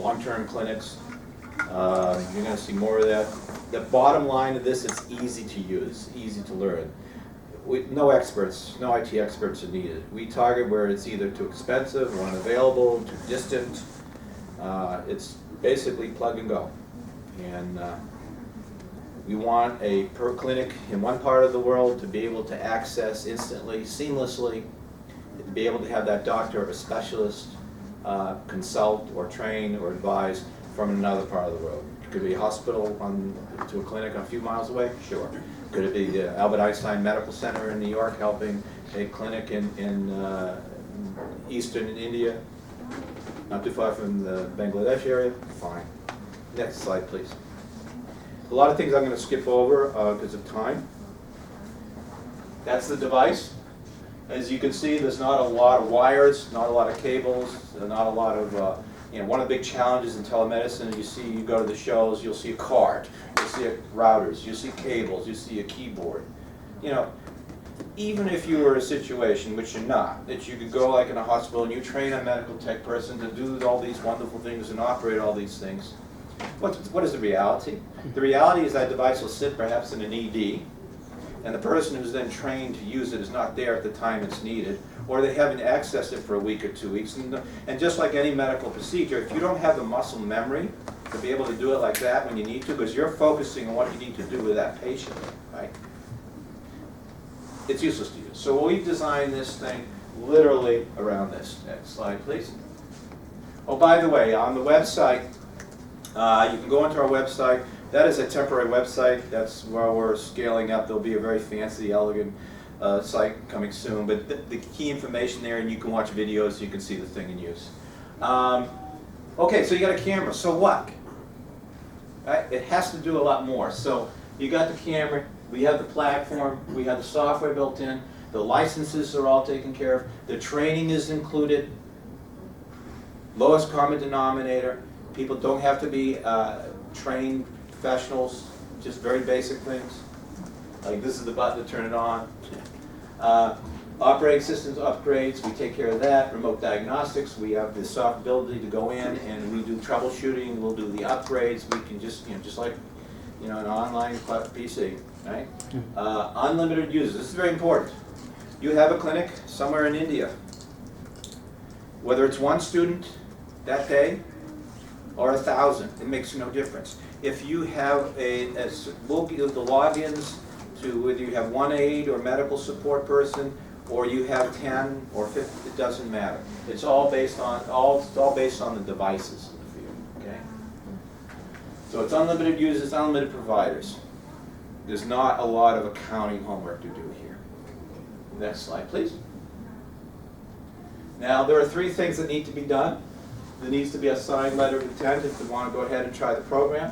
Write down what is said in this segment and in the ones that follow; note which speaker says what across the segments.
Speaker 1: long-term clinics. You're going to see more of that. The bottom line of this, it's easy to use, easy to learn. No experts, no IT experts are needed. We target where it's either too expensive or unavailable, too distant. It's basically plug and go. And we want a per clinic in one part of the world to be able to access instantly, seamlessly, to be able to have that doctor or specialist consult or train or advise from another part of the world. Could be a hospital to a clinic a few miles away? Sure. Could it be the Albert Einstein Medical Center in New York helping a clinic in eastern India, not too far from the Bangladesh area? Fine. Next slide, please. A lot of things I'm going to skip over because of time. That's the device. As you can see, there's not a lot of wires, not a lot of cables, not a lot of, one of the big challenges in telemedicine, you go to the shows, you'll see a cart, you'll see routers, you'll see cables, you'll see a keyboard. Even if you were in a situation, which you're not, that you could go like in a hospital and you train a medical tech person to do all these wonderful things and operate all these things, what is the reality? The reality is that device will sit perhaps in an ED, and the person who's then trained to use it is not there at the time it's needed, or they haven't accessed it for a week or 2 weeks. And just like any medical procedure, if you don't have the muscle memory to be able to do it like that when you need to, because you're focusing on what you need to do with that patient, right? It's useless to use. So we've designed this thing literally around this. Next slide, please. Oh, by the way, on the website, you can go into our website. That is a temporary website. That's where we're scaling up. There'll be a very fancy, elegant site coming soon. But the key information there, and you can watch videos so you can see the thing in use. Okay, so you got a camera. So what? Right? It has to do a lot more. So you got the camera. We have the platform. We have the software built in. The licenses are all taken care of. The training is included. Lowest common denominator. People don't have to be trained professionals, just very basic things. Like this is the button to turn it on. Operating systems upgrades, we take care of that. Remote diagnostics, we have the soft ability to go in and we do troubleshooting. We'll do the upgrades. We can just, just like, an online PC, right? Unlimited users. This is very important. You have a clinic somewhere in India. Whether it's one student that day or 1,000, it makes no difference. If you have we'll give the logins to whether you have one aide or medical support person, or you have 10 or 50, it doesn't matter. It's all based on the devices in the field. Okay. So it's unlimited users, unlimited providers. There's not a lot of accounting homework to do here. Next slide, please. Now there are 3 things that need to be done. There needs to be a signed letter of intent if they want to go ahead and try the program.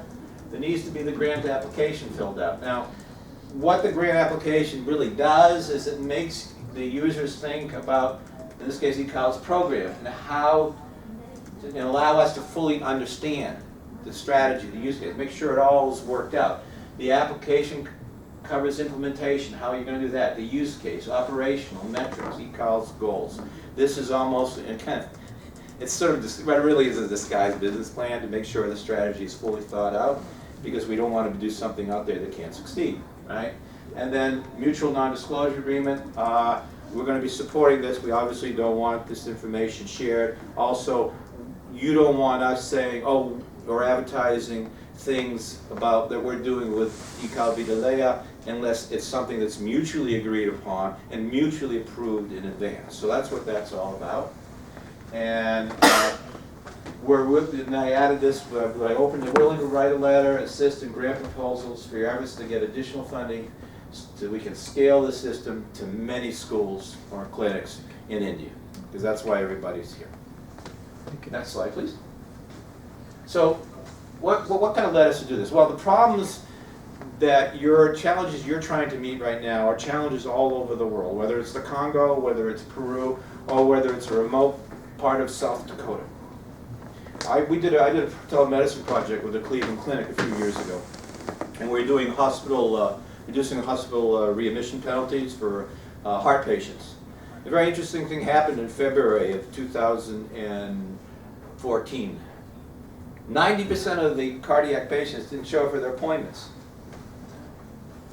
Speaker 1: There needs to be the grant application filled out. Now, what the grant application really does is it makes the users think about, in this case, Ekal's program, and how to allow us to fully understand the strategy, the use case, make sure it all is worked out. The application covers implementation, how you're going to do that, the use case, operational, metrics, Ekal's goals. This is almost it's sort of, what it really is a disguised business plan to make sure the strategy is fully thought out, because we don't want to do something out there that can't succeed, right? And then mutual non-disclosure agreement. We're going to be supporting this. We obviously don't want this information shared. Also, you don't want us saying, or advertising things about that we're doing with Ekal unless it's something that's mutually agreed upon and mutually approved in advance. So that's what that's all about. And and I added this, I opened the willing to write a letter, assist in grant proposals for your efforts to get additional funding so we can scale the system to many schools or clinics in India, because that's why everybody's here. Next slide, please. So what kind of led us to do this? Well, the problems challenges you're trying to meet right now are challenges all over the world, whether it's the Congo, whether it's Peru, or whether it's a remote part of South Dakota. I did a telemedicine project with the Cleveland Clinic a few years ago, and we're doing reducing hospital readmission penalties for heart patients. A very interesting thing happened in February of 2014. 90% of the cardiac patients didn't show up for their appointments.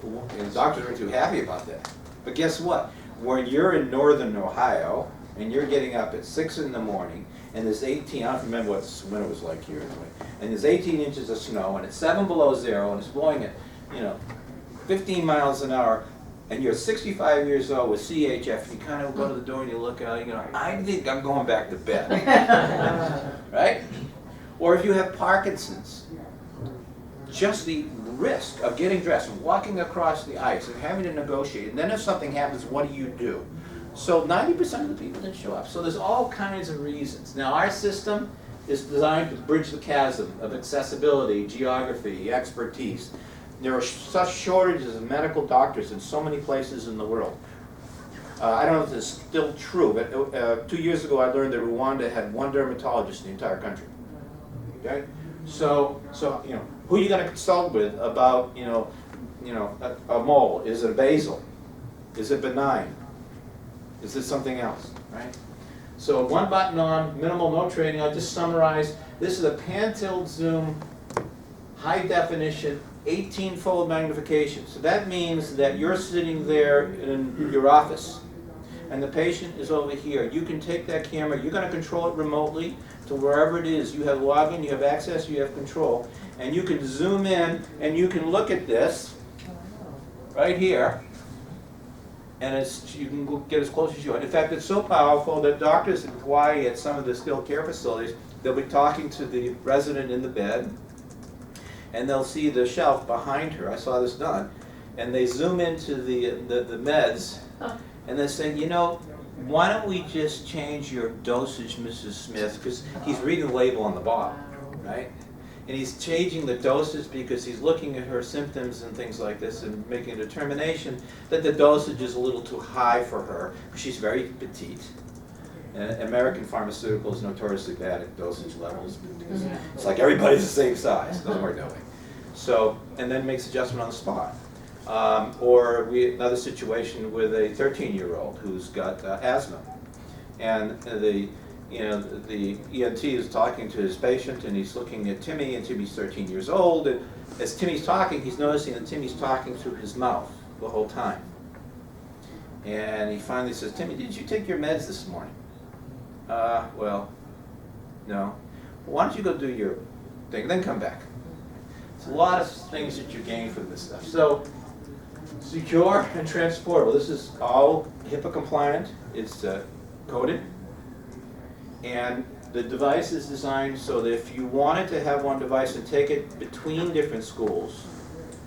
Speaker 1: And the doctors weren't too happy about that. But guess what? When you're in northern Ohio, and you're getting up at 6 in the morning, and there's 18, I don't remember what the winter was like here anyway, and there's 18 inches of snow, and it's 7 below zero, and it's blowing at, 15 miles an hour, and you're 65 years old with CHF, you kind of go to the door and you look out, I think I'm going back to bed. Right? Or if you have Parkinson's, just the risk of getting dressed and walking across the ice and having to negotiate, and then if something happens, what do? So 90% of the people didn't show up. So there's all kinds of reasons. Now our system is designed to bridge the chasm of accessibility, geography, expertise. There are such shortages of medical doctors in so many places in the world. I don't know if this is still true, but 2 years ago I learned that Rwanda had 1 dermatologist in the entire country. Okay? So who are you going to consult with about, a mole? Is it basal? Is it benign? Is it something else, right? So 1 button on, minimal, no training. I'll just summarize. This is a pan-tilt zoom, high definition, 18-fold magnification. So that means that you're sitting there in your office, and the patient is over here. You can take that camera, you're going to control it remotely to wherever it is. You have login, you have access, you have control, and you can zoom in and you can look at this right here, and you can get as close as you want. In fact, it's so powerful that doctors in Hawaii at some of the skilled care facilities, they'll be talking to the resident in the bed, and they'll see the shelf behind her. I saw this done. And they zoom into the meds, and they're saying, why don't we just change your dosage, Mrs. Smith? Because he's reading the label on the bottle, right? And he's changing the dosage because he's looking at her symptoms and things like this and making a determination that the dosage is a little too high for her, because she's very petite. And American pharmaceuticals are notoriously bad at dosage levels because it's like everybody's the same size. Doesn't work that way. So, and then makes adjustment on the spot. Or another situation with a 13-year-old who's got asthma, and the ENT is talking to his patient, and he's looking at Timmy, and Timmy's 13 years old, and as Timmy's talking, he's noticing that Timmy's talking through his mouth the whole time. And he finally says, Timmy, did you take your meds this morning? Well, no. Why don't you go do your thing, then come back. It's a lot of things that you gain from this stuff. So, secure and transportable. This is all HIPAA compliant. It's coded. And the device is designed so that if you wanted to have one device and take it between different schools,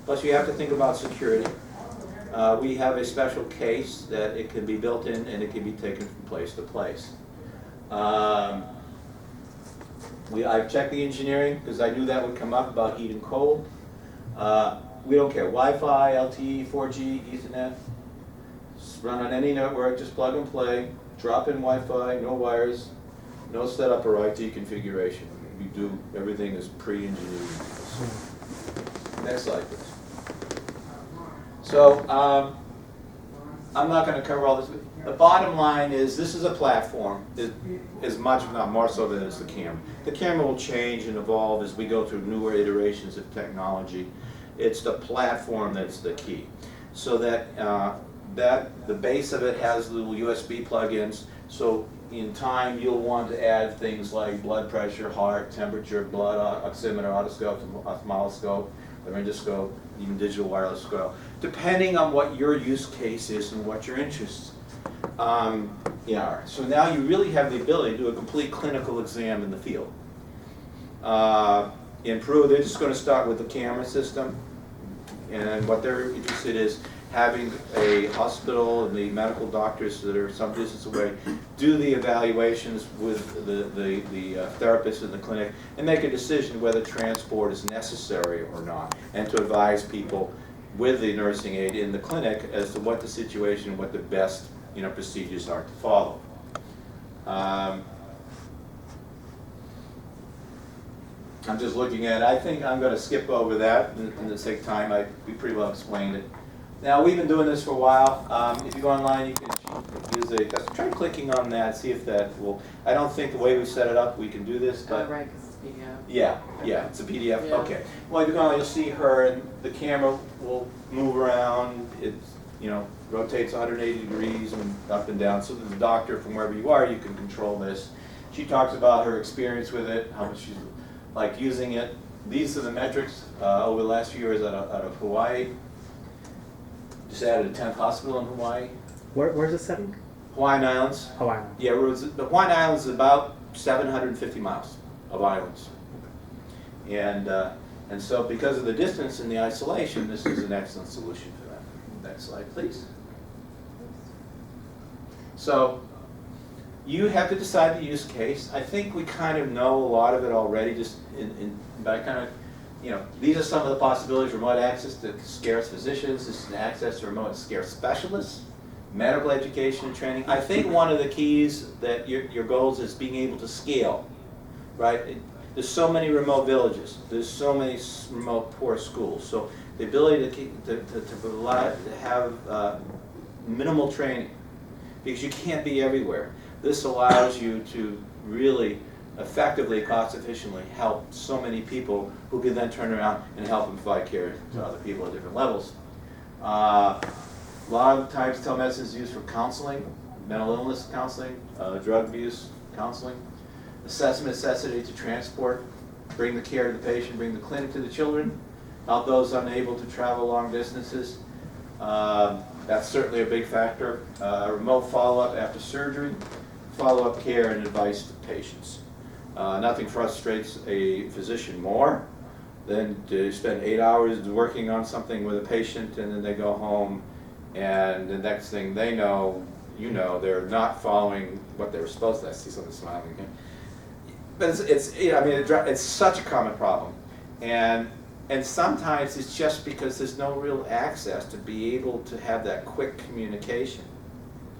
Speaker 1: plus you have to think about security. We have a special case that it can be built in and it can be taken from place to place. I've checked the engineering because I knew that would come up about heat and cold. We don't care, Wi-Fi, LTE, 4G, Ethernet. Just run on any network, just plug and play. Drop in Wi-Fi, no wires, no setup or IT configuration. We do everything is pre-engineered. Next slide, please. So I'm not going to cover all this. The bottom line is this is a platform, as much, if not more so, than is the camera. The camera will change and evolve as we go through newer iterations of technology. It's the platform that's the key. So that, the base of it has little USB plug-ins. So in time, you'll want to add things like blood pressure, heart, temperature, blood oximeter, otoscope, ophthalmoscope, laryngoscope, even digital wireless scale, depending on what your use case is and what your interests are. So now you really have the ability to do a complete clinical exam in the field. In Peru, they're just going to start with the camera system, and what they're interested is having a hospital and the medical doctors that are some distance away do the evaluations with the therapist in the clinic and make a decision whether transport is necessary or not, and to advise people with the nursing aide in the clinic as to what the situation, what the best procedures are to follow. I'm just looking at it. I think I'm going to skip over that in the sake of time. We pretty well explained it. Now, we've been doing this for a while. If you go online, you can use try clicking on that, see if that will. I don't think the way we set it up, we can do this, but
Speaker 2: right, 'cause PDF.
Speaker 1: Yeah, it's a PDF.
Speaker 2: Yeah.
Speaker 1: Okay. Well, you'll see her, and the camera will move around. It, rotates 180 degrees and up and down. So the doctor, from wherever you are, you can control this. She talks about her experience with it, how much she's like using it. These are the metrics over the last few years out of Hawaii. Just added a 10th hospital in Hawaii.
Speaker 3: Where's the setting?
Speaker 1: Hawaiian Islands.
Speaker 3: Hawaii.
Speaker 1: Yeah, the Hawaiian Islands is about 750 miles of islands. And so because of the distance and the isolation, this is an excellent solution for that. Next slide, please. So you have to decide the use case. I think we kind of know a lot of it already, just but I kind of, these are some of the possibilities: remote access to scarce physicians, this is access to remote scarce specialists, medical education and training. I think one of the keys that your goals is being able to scale, right? There's so many remote villages. There's so many remote poor schools. So the ability to have minimal training, because you can't be everywhere. This allows you to really effectively, cost efficiently help so many people who can then turn around and help and provide care to other people at different levels. A lot of times telemedicine is used for counseling, mental illness counseling, drug abuse counseling, assessment necessity to transport, bring the care to the patient, bring the clinic to the children, help those unable to travel long distances. That's certainly a big factor. Remote follow-up after surgery, follow-up care and advice to patients. Nothing frustrates a physician more than to spend 8 hours working on something with a patient and then they go home and the next thing they know, they're not following what they were supposed to. I see someone smiling here. But it's such a common problem. And sometimes it's just because there's no real access to be able to have that quick communication.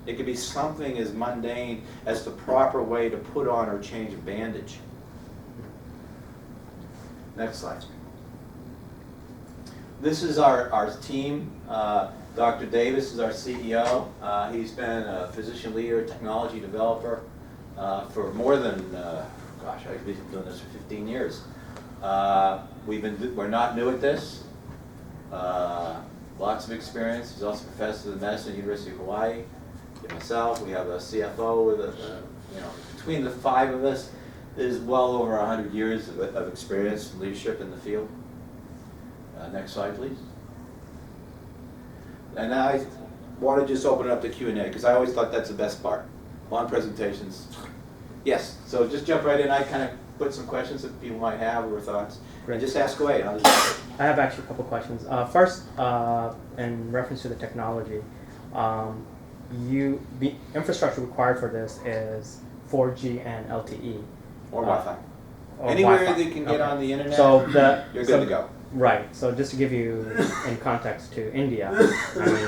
Speaker 1: It could be something as mundane as the proper way to put on or change a bandage. Next slide. This is our team. Dr. Davis is our CEO. He's been a physician leader, technology developer for more than, I've been doing this for 15 years. We're not new at this. Lots of experience. He's also a professor of medicine at the University of Hawaii. Myself, we have a CFO with between the 5 of us, there's well over 100 years of experience and leadership in the field. Next slide, please. And I want to just open it up to Q&A because I always thought that's the best part. Long presentations. Yes, so just jump right in. I kind of put some questions that people might have or thoughts. Great. And just ask away.
Speaker 3: I have actually a couple questions. First, in reference to the technology, the infrastructure required for this is 4G and LTE.
Speaker 1: Or Wi-Fi. Anywhere Wi-Fi. You can get on the internet,
Speaker 3: so
Speaker 1: you're good to go.
Speaker 3: Right. So just to give you in context to India,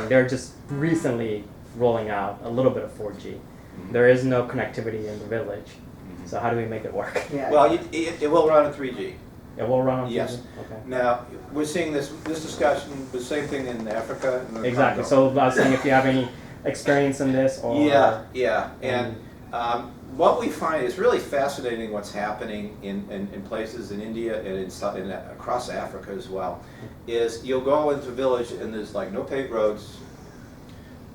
Speaker 3: they're just recently rolling out a little bit of 4G. Mm-hmm. There is no connectivity in the village. Mm-hmm. So how do we make it work?
Speaker 1: Yeah. Well, it will run on 3G.
Speaker 3: It will run on 3G?
Speaker 1: Yes. Okay. Now, we're seeing this discussion, the same thing in Africa. In
Speaker 3: exactly. Congo. So I was saying if you have any experience in this or...
Speaker 1: Yeah. And what we find is really fascinating what's happening in places in India and across Africa as well, is you'll go into a village and there's like no paved roads,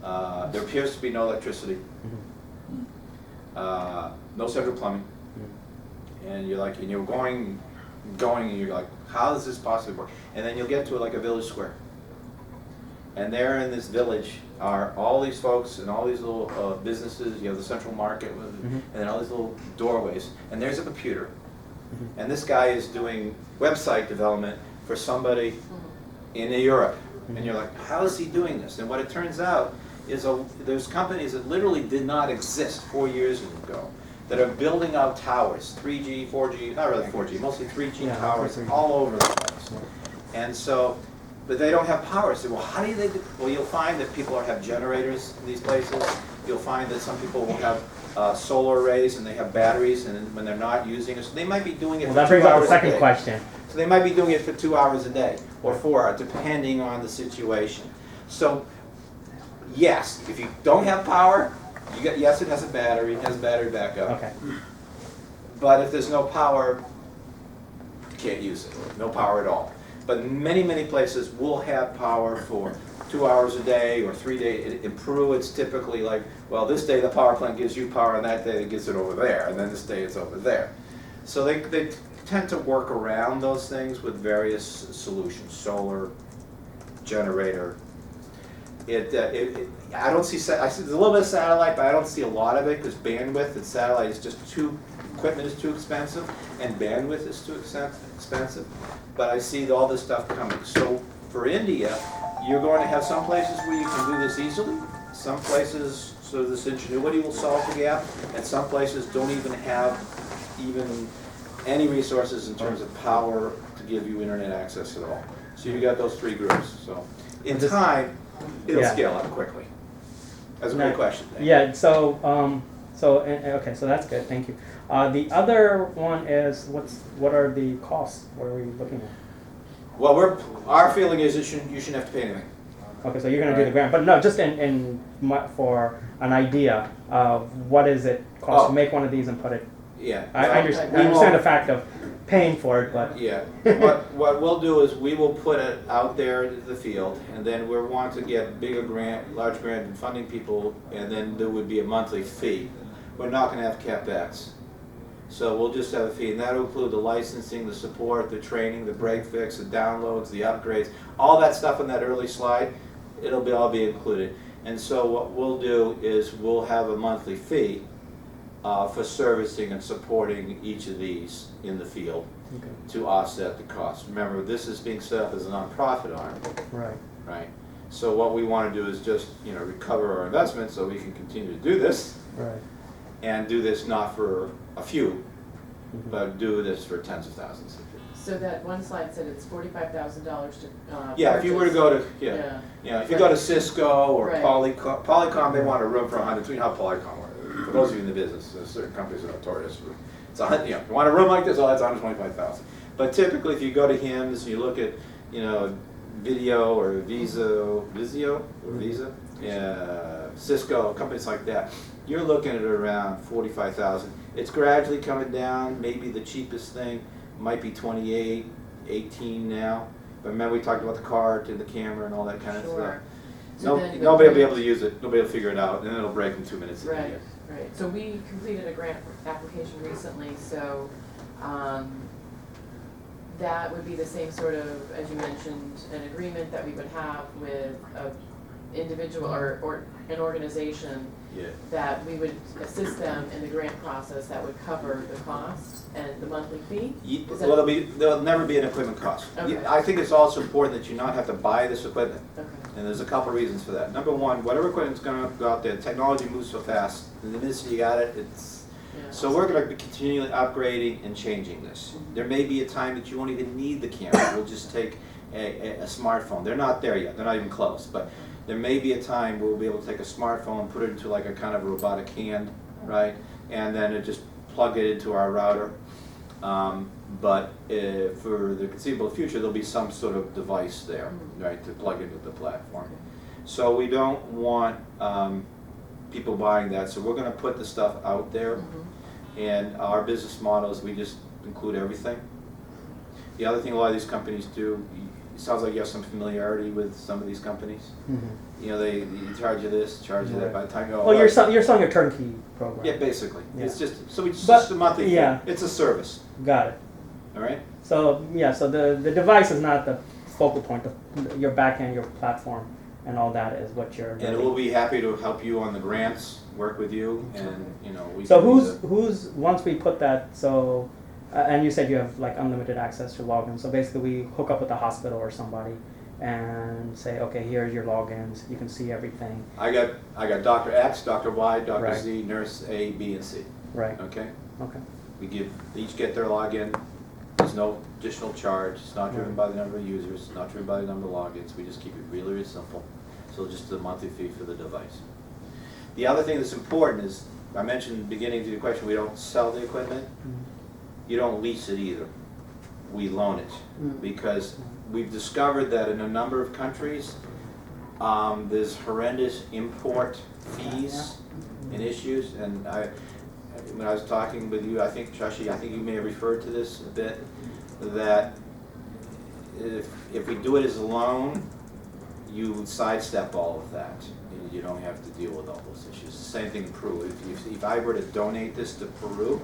Speaker 1: there appears to be no electricity, no central plumbing, and you're going and you're like, how does this possibly work? And then you'll get to like a village square. And there in this village are all these folks and all these little businesses, the central market, and then all these little doorways. And there's a computer. And this guy is doing website development for somebody in Europe. And you're like, how is he doing this? And what it turns out is there's companies that literally did not exist 4 years ago that are building out towers, 3G, 4G, not really 4G, mostly 3G towers all over the place. And so, but they don't have power. So, well, how do they do? Well, you'll find that people have generators in these places. You'll find that some people will have solar arrays and they have batteries, and when they're not using it, so they might be doing it for 2 hours a day. That brings up the second question. So they might be doing it for 2 hours a day or 4 hours, depending on the situation. So, yes, if you don't have power, yes, it has a battery. It has battery backup.
Speaker 3: Okay.
Speaker 1: But if there's no power, you can't use it, no power at all. But many, many places will have power for 2 hours a day or 3 days. In Peru, it's typically like, well, this day the power plant gives you power, and that day it gets it over there, and then this day it's over there. So they tend to work around those things with various solutions, solar, generator. I don't see, I see there's a little bit of satellite, but I don't see a lot of it because bandwidth and satellite is just too, equipment is too expensive and bandwidth is too expensive. But I see all this stuff coming. So for India, you're going to have some places where you can do this easily, some places, so this ingenuity will solve the gap, and some places don't even have any resources in terms of power to give you internet access at all. So you got those three groups. So in time, it'll scale up quickly. That's a great question.
Speaker 3: Yeah. So okay. So that's good. Thank you. The other one is what are the costs? What are we looking at?
Speaker 1: Well, our feeling is you shouldn't have to pay anything.
Speaker 3: Okay, so you're going to do the grant, but no, just for an idea of what does it cost to make one of these and put it.
Speaker 1: Yeah.
Speaker 3: I understand the fact of paying for it, but
Speaker 1: yeah. What we'll do is we will put it out there into the field, and then we want to get large grant and funding people, and then there would be a monthly fee. We're not going to have CapEx. So we'll just have a fee, and that'll include the licensing, the support, the training, the break fix, the downloads, the upgrades, all that stuff on that early slide. It'll all be included. And so what we'll do is we'll have a monthly fee for servicing and supporting each of these in the field to offset the cost. Remember, this is being set up as a nonprofit arm.
Speaker 3: Right.
Speaker 1: Right. So what we want to do is just recover our investment so we can continue to do this.
Speaker 3: Right.
Speaker 2: and do this not for a few, but do this for tens of thousands.
Speaker 4: So that one slide said it's $45,000 to
Speaker 1: Yeah, if you were to go to,
Speaker 4: Yeah.
Speaker 1: if you go to Cisco or
Speaker 4: Right.
Speaker 1: Polycom, they want a room for 100. You know how Polycom works. For those of you in the business, certain companies are notorious for, it's 100, you want a room like this, oh, that's 125,000. But typically, if you go to HIMSS, you look at, Video or Vizio or Visa, Cisco, companies like that, you're looking at around 45,000. It's gradually coming down. Maybe the cheapest thing might be 28, 18 now. But remember we talked about the card and the camera and all that kind of stuff.
Speaker 4: So
Speaker 1: Nobody will be able to use it. Nobody will figure it out, and then it'll break in 2 minutes.
Speaker 4: Right, right. So we completed a grant application recently, so that would be the same sort of, as you mentioned, an agreement that we would have with an individual or an organization that we would assist them in the grant process that would cover the cost and the monthly fee?
Speaker 1: Well, there'll never be an equipment cost.
Speaker 4: Okay.
Speaker 1: I think it's also important that you not have to buy this equipment.
Speaker 4: Okay.
Speaker 1: And there's a couple of reasons for that. Number one, whatever equipment's going to go out there, technology moves so fast. The minute you got it, So we're going to be continually upgrading and changing this. There may be a time that you won't even need the camera. We'll just take a smartphone. They're not there yet. They're not even close. But there may be a time where we'll be able to take a smartphone and put it into like a kind of a robotic hand, right? And then just plug it into our router. But for the conceivable future, there'll be some sort of device there, right, to plug into the platform. So we don't want people buying that. So we're going to put the stuff out there. And our business model is we just include everything. The other thing a lot of these companies do, it sounds like you have some familiarity with some of these companies. They charge you this, charge you that. By the time you go,
Speaker 3: well, you're selling a turnkey program.
Speaker 1: Yeah, basically.
Speaker 3: Yeah.
Speaker 1: It's just a monthly fee.
Speaker 3: Yeah.
Speaker 1: It's a service.
Speaker 3: Got it.
Speaker 1: All right.
Speaker 3: So so the device is not the focal point of your back end, your platform, and all that is what you're.
Speaker 1: And we'll be happy to help you on the grants, work with you, and we.
Speaker 3: So who's once we put that and you said you have like unlimited access to login. So basically we hook up with the hospital or somebody and say, okay, here's your logins. You can see everything.
Speaker 1: I got Dr. X, Dr. Y, Dr.
Speaker 3: Right.
Speaker 1: Z, Nurse A, B, and C.
Speaker 3: Right.
Speaker 1: Okay.
Speaker 3: Okay.
Speaker 1: They each get their login. There's no additional charge. It's not driven by the number of users. It's not driven by the number of logins. We just keep it really, really simple. So just the monthly fee for the device. The other thing that's important is, I mentioned at the beginning of the question, we don't sell the equipment. You don't lease it either. We loan it. Because we've discovered that in a number of countries, there's horrendous import fees and issues. And when I was talking with you, I think, Shashi, you may have referred to this a bit.
Speaker 2: that if we do it as a loan, you would sidestep all of that. You don't have to deal with all those issues. Same thing in Peru. If I were to donate this to Peru,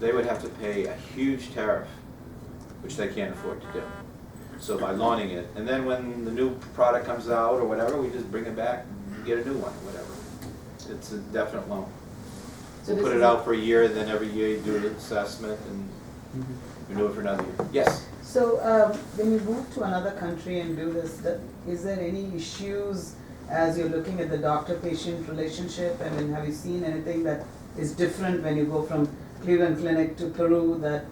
Speaker 2: they would have to pay a huge tariff, which they can't afford to do. So by loaning it, and then when the new product comes out or whatever, we just bring it back and get a new one, whatever. It's a definite loan.
Speaker 4: So
Speaker 2: We'll
Speaker 4: this
Speaker 2: put
Speaker 4: is
Speaker 2: it out for a year, then every year you do an assessment and renew it for another year. Yes?
Speaker 5: So when you move to another country and do this, is there any issues as you're looking at the doctor-patient relationship? I mean, have you seen anything that is different when you go from Cleveland Clinic to Peru that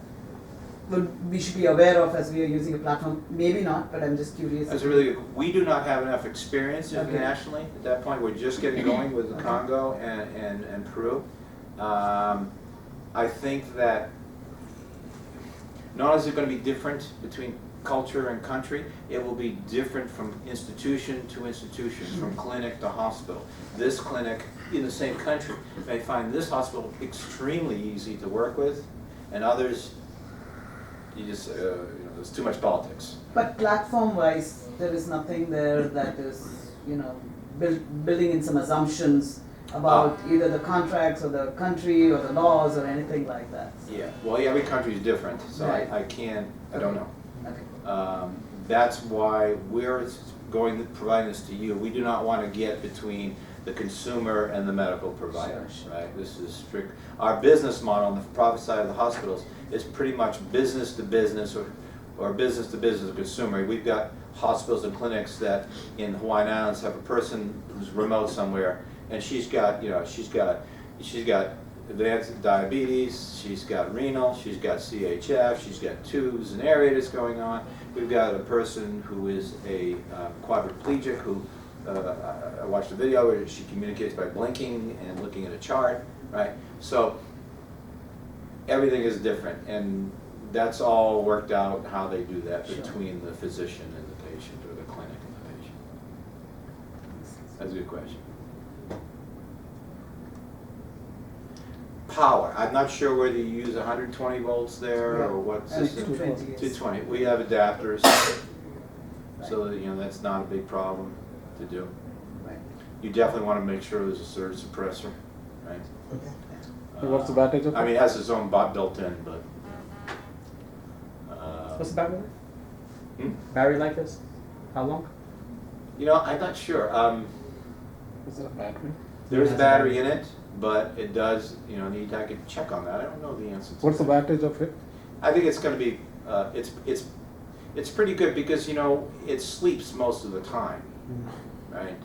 Speaker 5: we should be aware of as we are using a platform? Maybe not, but I'm just curious.
Speaker 2: That's a really good, we do not have enough experience
Speaker 5: Okay.
Speaker 2: internationally at that point. We're just getting going with the Congo and Peru. I think that not only is it going to be different between culture and country, it will be different from institution to institution, from clinic to hospital. This clinic in the same country may find this hospital extremely easy to work with, and others, you just, there's too much politics.
Speaker 5: But platform-wise, there is nothing there that is, building in some assumptions about either the contracts or the country or the laws or anything like that.
Speaker 2: Yeah, well, every country is different, so
Speaker 5: Right.
Speaker 2: I don't know.
Speaker 5: Okay.
Speaker 2: That's why we're providing this to you. We do not want to get between the consumer and the medical provider,
Speaker 5: Sure.
Speaker 2: right? This is strict. Our business model on the profit side of the hospitals is pretty much business to business or business to business to consumer. We've got hospitals and clinics that in Hawaiian Islands have a person who's remote somewhere, and she's got advanced diabetes, she's got renal, she's got CHF, she's got tubes and aerators going on. We've got a person who is a quadriplegic who, I watched a video where she communicates by blinking and looking at a chart, right? So everything is different, and that's all worked out how they do that
Speaker 5: Sure.
Speaker 2: between the physician and the patient, or the clinic and the patient. That's a good question. Power, I'm not sure whether you use 120 volts there or what
Speaker 5: And
Speaker 2: system.
Speaker 5: 220 is.
Speaker 2: 220, we have adapters, so that, that's not a big problem to do.
Speaker 5: Right.
Speaker 2: You definitely want to make sure there's a surge suppressor, right?
Speaker 6: And what's the wattage of
Speaker 2: I
Speaker 6: it?
Speaker 2: mean, it has its own bot built in, but.
Speaker 3: What's the battery?
Speaker 2: Hmm?
Speaker 3: Battery life is? How long?
Speaker 2: I'm not sure.
Speaker 6: Is it a battery?
Speaker 2: There is a
Speaker 3: It has a
Speaker 2: battery
Speaker 3: battery.
Speaker 2: in it, but it does, I could check on that. I don't know the answer to
Speaker 6: What's the
Speaker 2: that.
Speaker 6: wattage of it?
Speaker 2: I think it's going to be, it's pretty good because, it sleeps most of the time, right?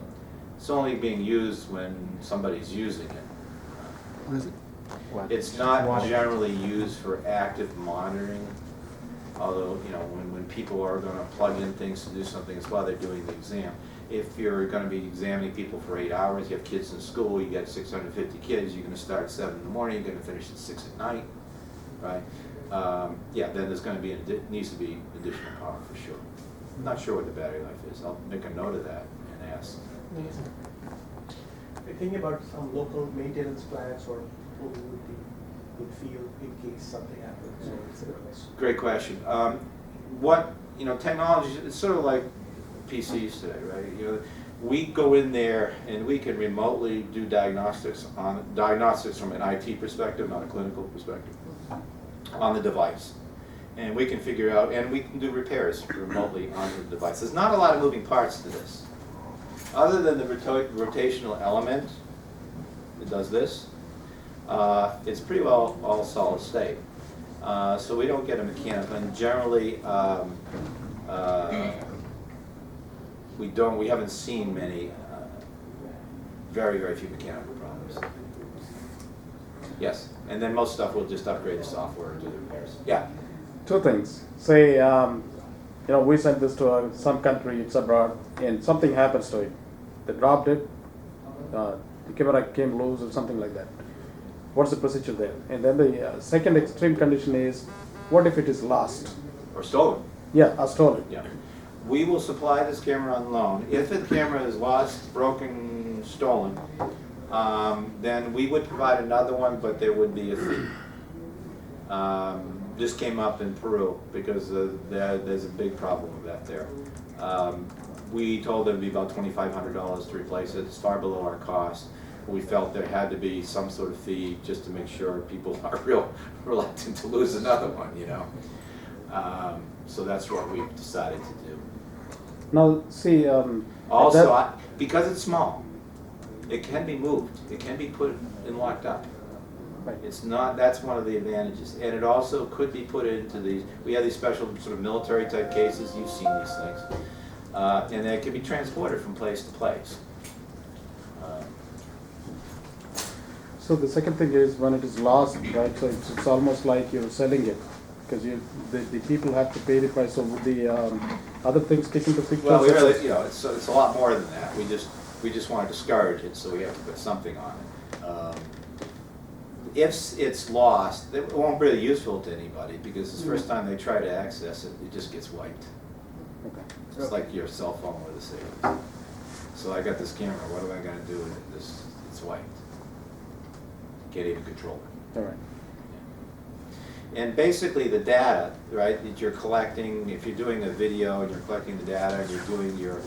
Speaker 2: It's only being used when somebody's using it.
Speaker 6: What is it?
Speaker 2: It's not
Speaker 3: Wattage.
Speaker 2: generally used for active monitoring, although, when people are going to plug in things to do something, it's while they're doing the exam. If you're going to be examining people for 8 hours, you have kids in school, you got 650 kids, you're going to start at 7 in the morning, you're going to finish at 6 at night, right? Then there's going to be, needs to be additional power for sure. I'm not sure what the battery life is. I'll make a note of that and ask.
Speaker 7: We're thinking about some local maintenance plans or people who would feel in case something happens. So it's a good question.
Speaker 2: Great question. Technology, it's sort of like PCs today, right? We go in there and we can remotely do diagnostics from an IT perspective, not a clinical perspective, on the device. And we can figure out, and we can do repairs remotely on the device. There's not a lot of moving parts to this. Other than the rotational element that does this, it's pretty well all solid state. So we don't get a mechanical, and generally, we haven't seen many, very, very few mechanical problems. Yes, and then most stuff we'll just upgrade the software and do the repairs. Yeah.
Speaker 6: Two things. Say, we sent this to some country, it's abroad, and something happens to it. They dropped it, the camera came loose or something like that. What's the procedure there? And then the second extreme condition is, what if it is lost?
Speaker 2: Or stolen.
Speaker 6: Yeah, stolen.
Speaker 2: Yeah. We will supply this camera on loan. If the camera is lost, broken, stolen, then we would provide another one, but there would be a fee. This came up in Peru because there's a big problem with that there. We told them it'd be about $2,500 to replace it. It's far below our cost. We felt there had to be some sort of fee just to make sure people are real reluctant to lose another one, you know. So that's what we've decided to do.
Speaker 6: Now, see,
Speaker 2: Also, because it's small, it can be moved. It can be put and locked up.
Speaker 6: right.
Speaker 2: It's not, that's one of the advantages. And it also could be put into these, we have these special sort of military type cases, you've seen these things. And they can be transported from place to place.
Speaker 6: So the second thing is when it is lost, right, so it's almost like you're selling it, because the people have to pay the price, so with the other things taken to picture.
Speaker 2: Well, we really, you know, it's a lot more than that. We just want to discourage it, so we have to put something on it. If it's lost, it won't be really useful to anybody, because the first time they try to access it, it just gets wiped.
Speaker 6: Okay.
Speaker 2: It's like your cell phone with a savings. So I got this camera, what am I gonna do with it? It's wiped. Can't even control it.
Speaker 6: All right.
Speaker 2: And basically the data, right, that you're collecting, if you're doing a video and you're collecting the data and you're doing your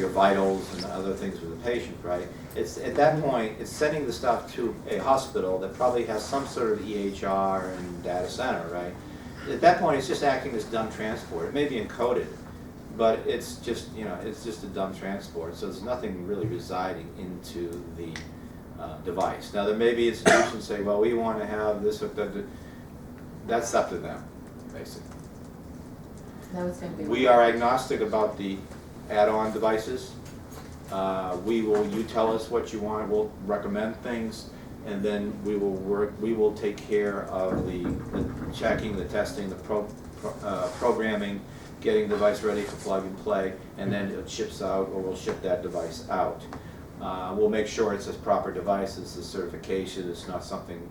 Speaker 2: vitals and other things with the patient, right, it's at that point, it's sending the stuff to a hospital that probably has some sort of EHR and data center, right? At that point, it's just acting as dumb transport. It may be encoded, but it's just, you know, it's just a dumb transport, so there's nothing really residing into the device. Now, there may be institutions say, well, we want to have this, that's up to them, basically.
Speaker 4: That was gonna be.
Speaker 2: We are agnostic about the add-on devices. You tell us what you want, we'll recommend things, and then we will take care of the checking, the testing, the programming, getting the device ready to plug and play, and then it ships out, or we'll ship that device out. We'll make sure it's a proper device, it's a certification, it's not something,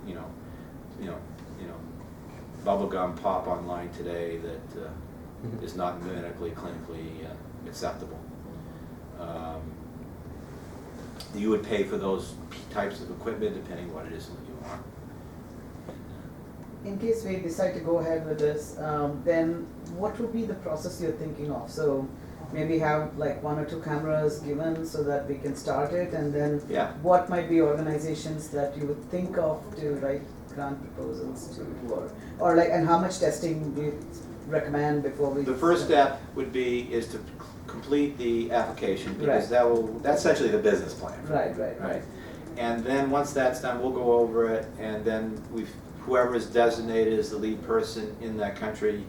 Speaker 2: bubblegum pop online today that is not medically, clinically acceptable. You would pay for those types of equipment depending what it is that you want.
Speaker 5: In case we decide to go ahead with this, then what would be the process you're thinking of? So maybe have like 1 or 2 cameras given so that we can start it, and then
Speaker 2: Yeah.
Speaker 5: what might be organizations that you would think of to write grant proposals to, or like, and how much testing do you recommend before we?
Speaker 2: The first step would be is to complete the application, because
Speaker 5: Right.
Speaker 2: that's essentially the business plan.
Speaker 5: Right.
Speaker 2: And then once that's done, we'll go over it, and then whoever is designated as the lead person in that country,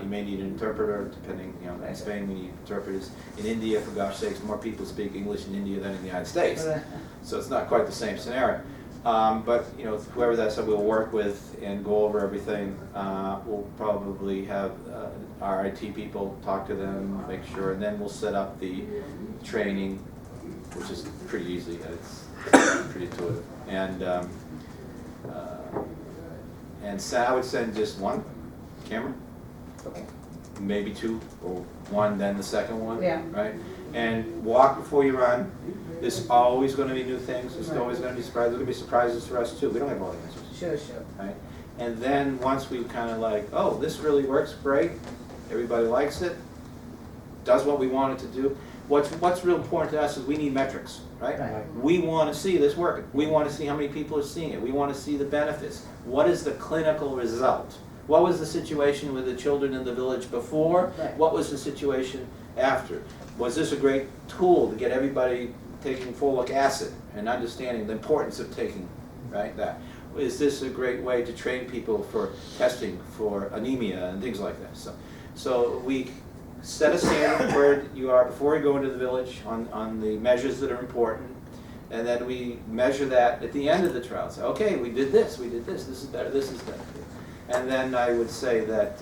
Speaker 2: you may need an interpreter, depending, in Spain we need interpreters. In India, for gosh sakes, more people speak English in India than in the United States.
Speaker 5: Right.
Speaker 2: So it's not quite the same scenario. But, whoever that's we'll work with and go over everything, we'll probably have our IT people talk to them, make sure, and then we'll set up the training, which is pretty easy, it's pretty intuitive. And so I would send just 1 camera,
Speaker 5: Okay.
Speaker 2: maybe 2, or 1, then the second one,
Speaker 5: Yeah.
Speaker 2: right? And walk before you run. There's always going to be new things. There's
Speaker 5: Right.
Speaker 2: always going to be surprises. There's going to be surprises for us too. We don't have all the answers,
Speaker 5: Sure.
Speaker 2: right? And then once we kind of like, oh, this really works great. Everybody likes it. Does what we want it to do. What's real important to us is we need metrics, right?
Speaker 5: Right.
Speaker 2: We want to see this working. We want to see how many people are seeing it. We want to see the benefits. What is the clinical result? What was the situation with the children in the village before?
Speaker 5: Right.
Speaker 2: What was the situation after? Was this a great tool to get everybody taking folic acid and understanding the importance of taking, right, that? Is this a great way to train people for testing for anemia and things like that? So we set a standard where you are before you go into the village on the measures that are important, and then we measure that at the end of the trial. Say, okay, we did this, this is better, this is better. And then I would say that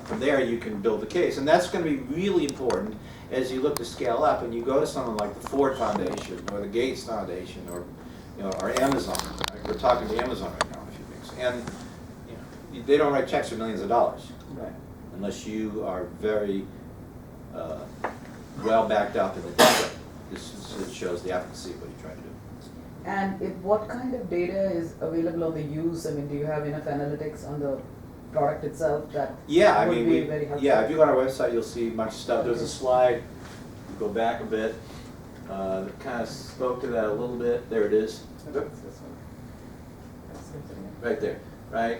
Speaker 2: from there you can build the case. And that's going to be really important as you look to scale up and you go to someone like the Ford Foundation or the Gates Foundation or Amazon. Right? We're talking to Amazon right now, a few things. And they don't write checks for millions of dollars.
Speaker 5: Right.
Speaker 2: Unless you are very well backed up in the data. This shows the efficacy of what you're trying to do.
Speaker 5: And what kind of data is available on the use? I mean, do you have enough analytics on the product itself that
Speaker 2: Yeah, I
Speaker 5: would
Speaker 2: mean,
Speaker 5: be very helpful?
Speaker 2: yeah, if you go on our website, you'll see much stuff. There's a slide, go back a bit, that kind of spoke to that a little bit. There it is. Right there, right?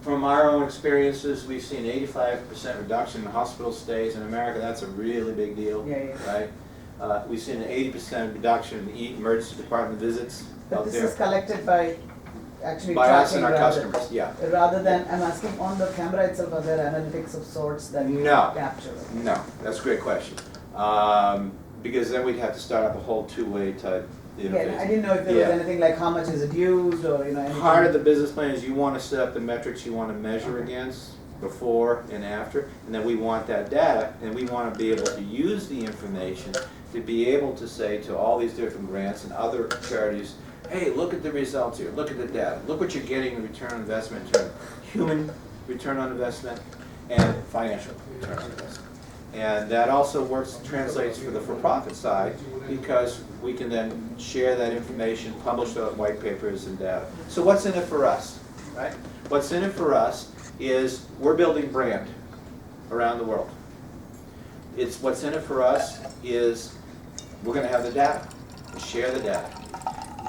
Speaker 2: From our own experiences, we've seen 85% reduction in hospital stays in America. That's a really big deal,
Speaker 5: Yeah, yeah.
Speaker 2: right? We've seen an 80% reduction in emergency department visits
Speaker 5: But
Speaker 2: out
Speaker 5: this
Speaker 2: there.
Speaker 5: is collected by actually
Speaker 2: By us and
Speaker 5: tracking
Speaker 2: our
Speaker 5: rather-
Speaker 2: customers, yeah.
Speaker 5: Rather than, I'm asking on the camera itself, are there analytics of sorts that you
Speaker 2: No.
Speaker 5: capture?
Speaker 2: No, that's a great question. Because then we'd have to start up a whole two-way type interface.
Speaker 5: Yeah, I didn't know if there was
Speaker 2: Yeah.
Speaker 5: anything like how much is it used or, anything.
Speaker 2: Part of the business plan is you want to set up the metrics you want to measure against before and after, and then we want that data, and we want to be able to use the information to be able to say to all these different grants and other charities, hey, look at the results here, look at the data, look what you're getting in return on investment, in terms of human return on investment and financial return on investment. And that also translates for the for-profit side, because we can then share that information, publish the white papers and data. So what's in it for us, right? What's in it for us is we're building brand around the world. What's in it for us is we're gonna have the data, we share the data.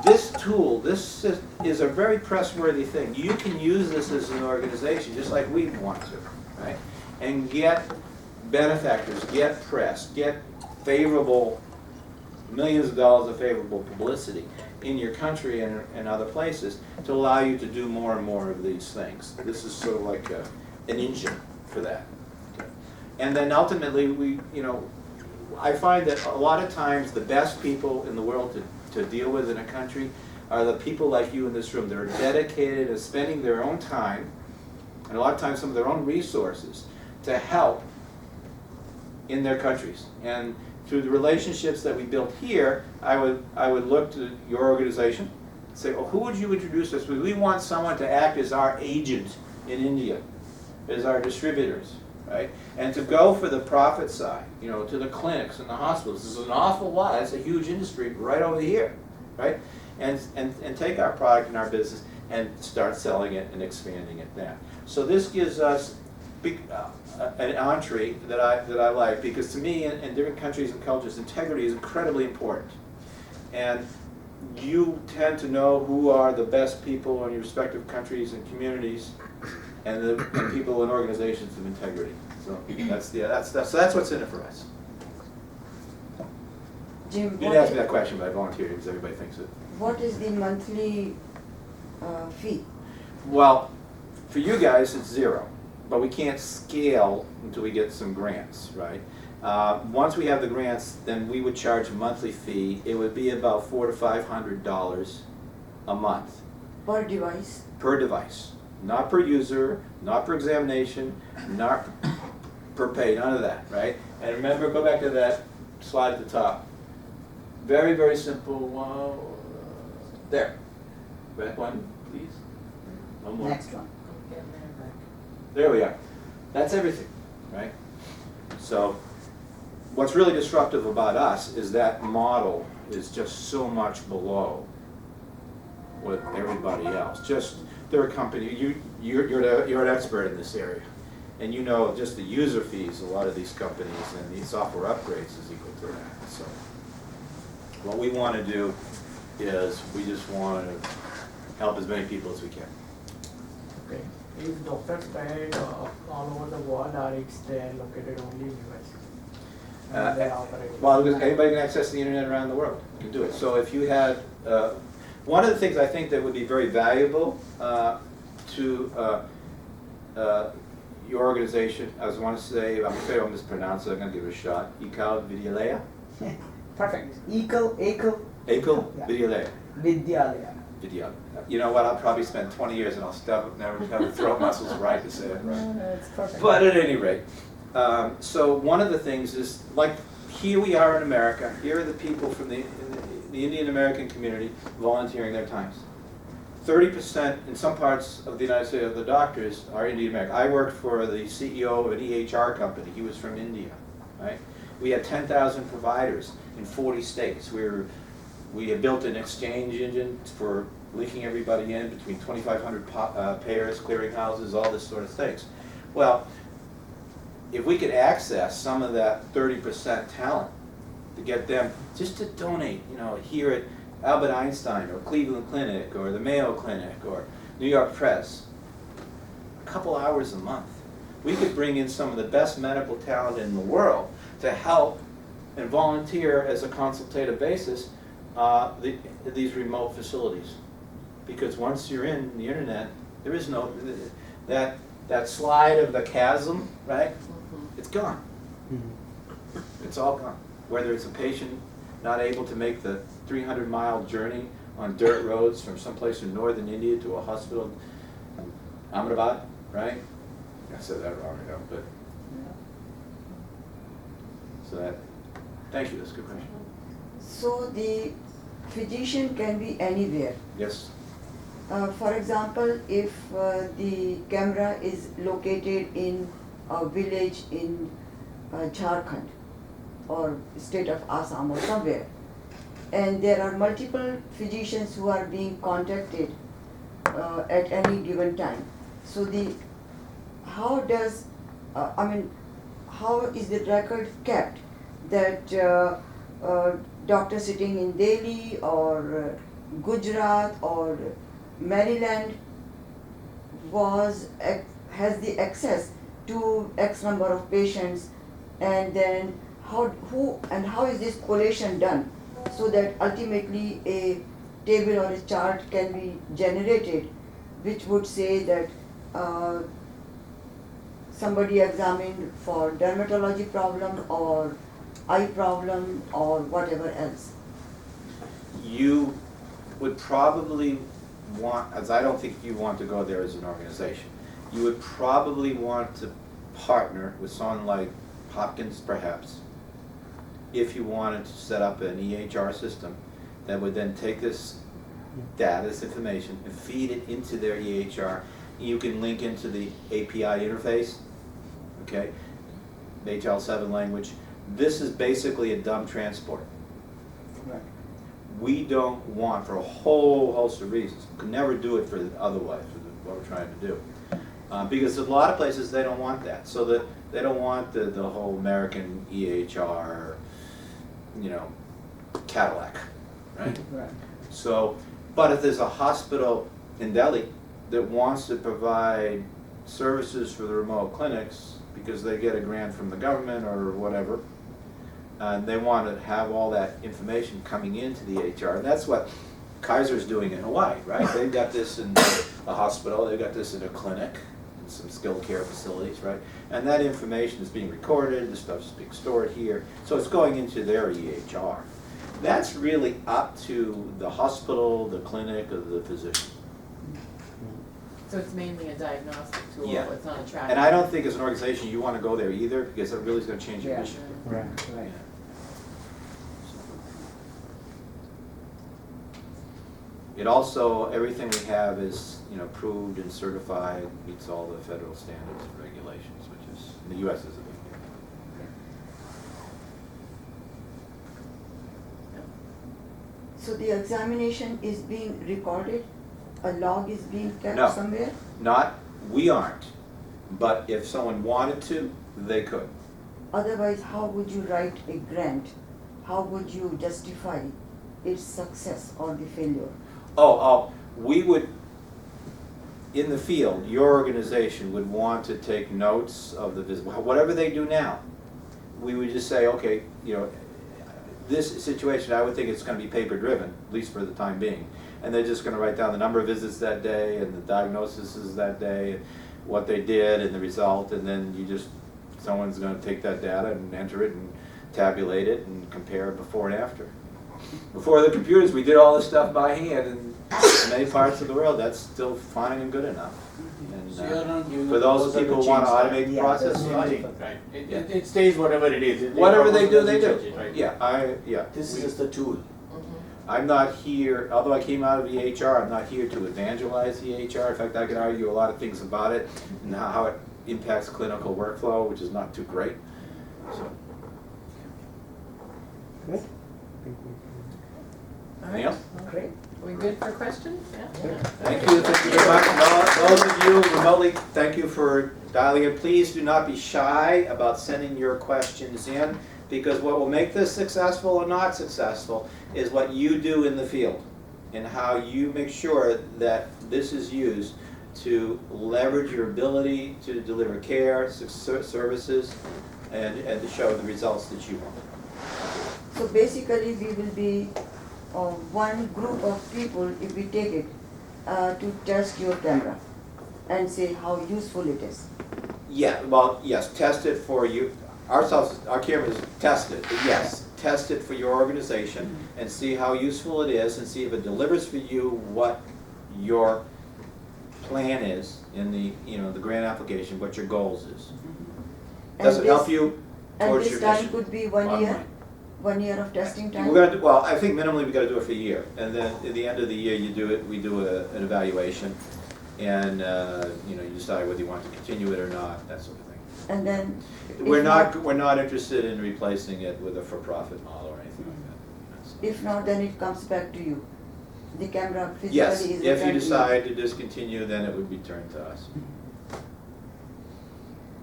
Speaker 2: This tool, this is a very press-worthy thing. You can use this as an organization, just like we want to, right? And get benefactors, get press, get favorable, millions of dollars of favorable publicity in your country and other places to allow you to do more and more of these things. This is sort of like an engine for that. Okay. And then ultimately, I find that a lot of times the best people in the world to deal with in a country are the people like you in this room that are dedicated to spending their own time, and a lot of times some of their own resources, to help in their countries. And through the relationships that we built here, I would look to your organization and say, well, who would you introduce us with? We want someone to act as our agent in India, as our distributors, right? And to go for the profit side, to the clinics and the hospitals. This is an awful lot. It's a huge industry right over here, right? And take our product and our business and start selling it and expanding it now. So this gives us an entree that I like, because to me, in different countries and cultures, integrity is incredibly important. And you tend to know who are the best people in your respective countries and communities, and people in organizations of integrity. So that's what's in it for us.
Speaker 8: Jim,
Speaker 2: You didn't ask me that question, but I volunteered because everybody thinks it.
Speaker 8: what is the monthly fee?
Speaker 2: Well, for you guys, it's zero, but we can't scale until we get some grants, right? Once we have the grants, then we would charge a monthly fee. It would be about $400 to $500 a month
Speaker 8: Per device?
Speaker 2: per device, not per user, not per examination, not per pay, none of that, right? And remember, go back to that slide at the top. Very, very simple. There. Back one, please. One more.
Speaker 5: Next one.
Speaker 2: There we are. That's everything, right? So what's really disruptive about us is that model is just so much below what everybody else. Just, they're a company, you're an expert in this area. And you know just the user fees, a lot of these companies and the software upgrades is equal to that. So what we want to do is we just want to help as many people as we can.
Speaker 9: Okay. Is doctors spread all over the world, or it's they're located only in US? And they're operating.
Speaker 2: Well, anybody can access the internet around the world, can do it. So if you had, one of the things I think that would be very valuable to your organization, I was want to say, I'm afraid I'll mispronounce it, I'm going to give it a shot. Ekal2017-01.
Speaker 5: Perfect. Ekal
Speaker 2: Ekal
Speaker 5: Yeah.
Speaker 2: Vidyalaya.
Speaker 5: Vidyalaya.
Speaker 2: Vidyalaya. You know what? I'll probably spend 20 years and I'll never have the throat muscles right to say it right.
Speaker 5: No, it's perfect.
Speaker 2: But at any rate, so one of the things is, like, here we are in America. Here are the people from the Indian American community volunteering their times. 30% in some parts of the United States of the doctors are Indian American. I worked for the CEO of an EHR company. He was from India, right? We had 10,000 providers in 40 states. We had built an exchange engine for linking everybody in between 2,500 payers, clearinghouses, all this sort of things. Well, if we could access some of that 30% talent to get them just to donate, you know, here at Albert Einstein or Cleveland Clinic or the Mayo Clinic or New York Press, a couple hours a month, we could bring in some of the best medical talent in the world to help and volunteer as a consultative basis these remote facilities. Because once you're in the internet, there is no, that slide of the chasm, right? It's gone. It's all gone. Whether it's a patient not able to make the 300-mile journey on dirt roads from someplace in northern India to a hospital in Ahmedabad, right? I said that wrong, I know, but. So that, thank you, that's a good question.
Speaker 8: So the physician can be anywhere.
Speaker 2: Yes.
Speaker 8: For example, if the camera is located in a village in Jharkhand or state of Assam or somewhere, and there are multiple physicians who are being contacted at any given time. So how does, how is the record kept that doctor sitting in Delhi or Gujarat or Maryland has the access to X number of patients, and then how is this collation done so that ultimately a table or a chart can be generated which would say that somebody examined for dermatology problem or eye problem or whatever else.
Speaker 2: You would probably want, as I don't think you want to go there as an organization, you would probably want to partner with someone like Hopkins perhaps, if you wanted to set up an EHR system that would then take this data, this information, and feed it into their EHR. You can link into the API interface, okay, HL7 language. This is basically a dumb transport.
Speaker 5: Right.
Speaker 2: We don't want, for a whole host of reasons, we could never do it for the otherwise, for what we're trying to do. Because a lot of places, they don't want that. So that they don't want the whole American EHR, you know, Cadillac, right?
Speaker 5: Right.
Speaker 2: So, but if there's a hospital in Delhi that wants to provide services for the remote clinics because they get a grant from the government or whatever, and they want to have all that information coming into the HR, and that's what Kaiser's doing in Hawaii, right? They've got this in a hospital, they've got this in a clinic, in some skilled care facilities, right? And that information is being recorded, the stuff's being stored here, so it's going into their EHR. That's really up to the hospital, the clinic, or the physician.
Speaker 4: So it's mainly a diagnostic tool,
Speaker 2: Yeah.
Speaker 4: it's not a tracking.
Speaker 2: And I don't think as an organization you want to go there either, because it really is going to change your
Speaker 5: Yeah.
Speaker 2: mission.
Speaker 3: Right.
Speaker 5: Right.
Speaker 2: It also, everything we have is, you know, approved and certified, meets all the federal standards and regulations, which is, in the US is a big deal.
Speaker 8: So the examination is being recorded, a log is being kept
Speaker 2: No.
Speaker 8: somewhere?
Speaker 2: Not, we aren't, but if someone wanted to, they could.
Speaker 8: Otherwise, how would you write a grant? How would you justify its success or the failure?
Speaker 2: We would, in the field, your organization would want to take notes of the visit, whatever they do now. We would just say, okay, you know, this situation, I would think it's going to be paper driven, at least for the time being. And they're just going to write down the number of visits that day and the diagnoses that day, and what they did and the result, and then you just, someone's going to take that data and enter it and tabulate it and compare it before and after. Before the computers, we did all this stuff by hand, and in many parts of the world, that's still fine and good enough. And,
Speaker 7: So you're not giving
Speaker 2: for those
Speaker 7: them
Speaker 2: people who
Speaker 7: to
Speaker 2: want to
Speaker 7: change that.
Speaker 2: automate the
Speaker 5: Yeah,
Speaker 2: process,
Speaker 5: there's no
Speaker 2: fine.
Speaker 5: difference.
Speaker 7: Right,
Speaker 2: Yeah.
Speaker 7: it stays whatever it is.
Speaker 2: Whatever they do, they
Speaker 7: doesn't
Speaker 2: do.
Speaker 7: change it, right?
Speaker 2: Yeah,
Speaker 7: This is just the tool.
Speaker 2: I'm not here, although I came out of the HR, I'm not here to evangelize the HR. In fact, I can argue a lot of things about it and how it impacts clinical workflow, which is not too great. So,
Speaker 3: Good.
Speaker 2: anything else?
Speaker 5: Great.
Speaker 4: we good for questions? Yeah?
Speaker 1: Thank you very much. And those of you remotely, thank you for dialing in. Please do not be shy about sending your questions in, because what will make this successful or not successful is what you do in the field and how you make sure that this is used to leverage your ability to deliver care, services, and to show the results that you want.
Speaker 8: So basically, we will be one group of people, if we take it, to test your camera and say how useful it is.
Speaker 1: Yeah, well, yes, test it for you. Our camera is tested, but yes, test it for your organization and see how useful it is and see if it delivers for you what your plan is in the, the grant application, what your goals is. Does it help you towards your
Speaker 8: And this
Speaker 1: mission?
Speaker 8: time could be 1 year? 1 year of testing time?
Speaker 1: We're gonna do, well, I think minimally we gotta do it for a year, and then at the end of the year, we do an evaluation, and, you decide whether you want to continue it or not, that sort of thing.
Speaker 8: And then?
Speaker 1: We're not interested in replacing it with a for-profit model or anything like that.
Speaker 8: If not, then it comes back to you. The camera physically
Speaker 1: Yes,
Speaker 8: is
Speaker 1: if you
Speaker 8: returned to
Speaker 1: decide to discontinue, then it would be turned to us.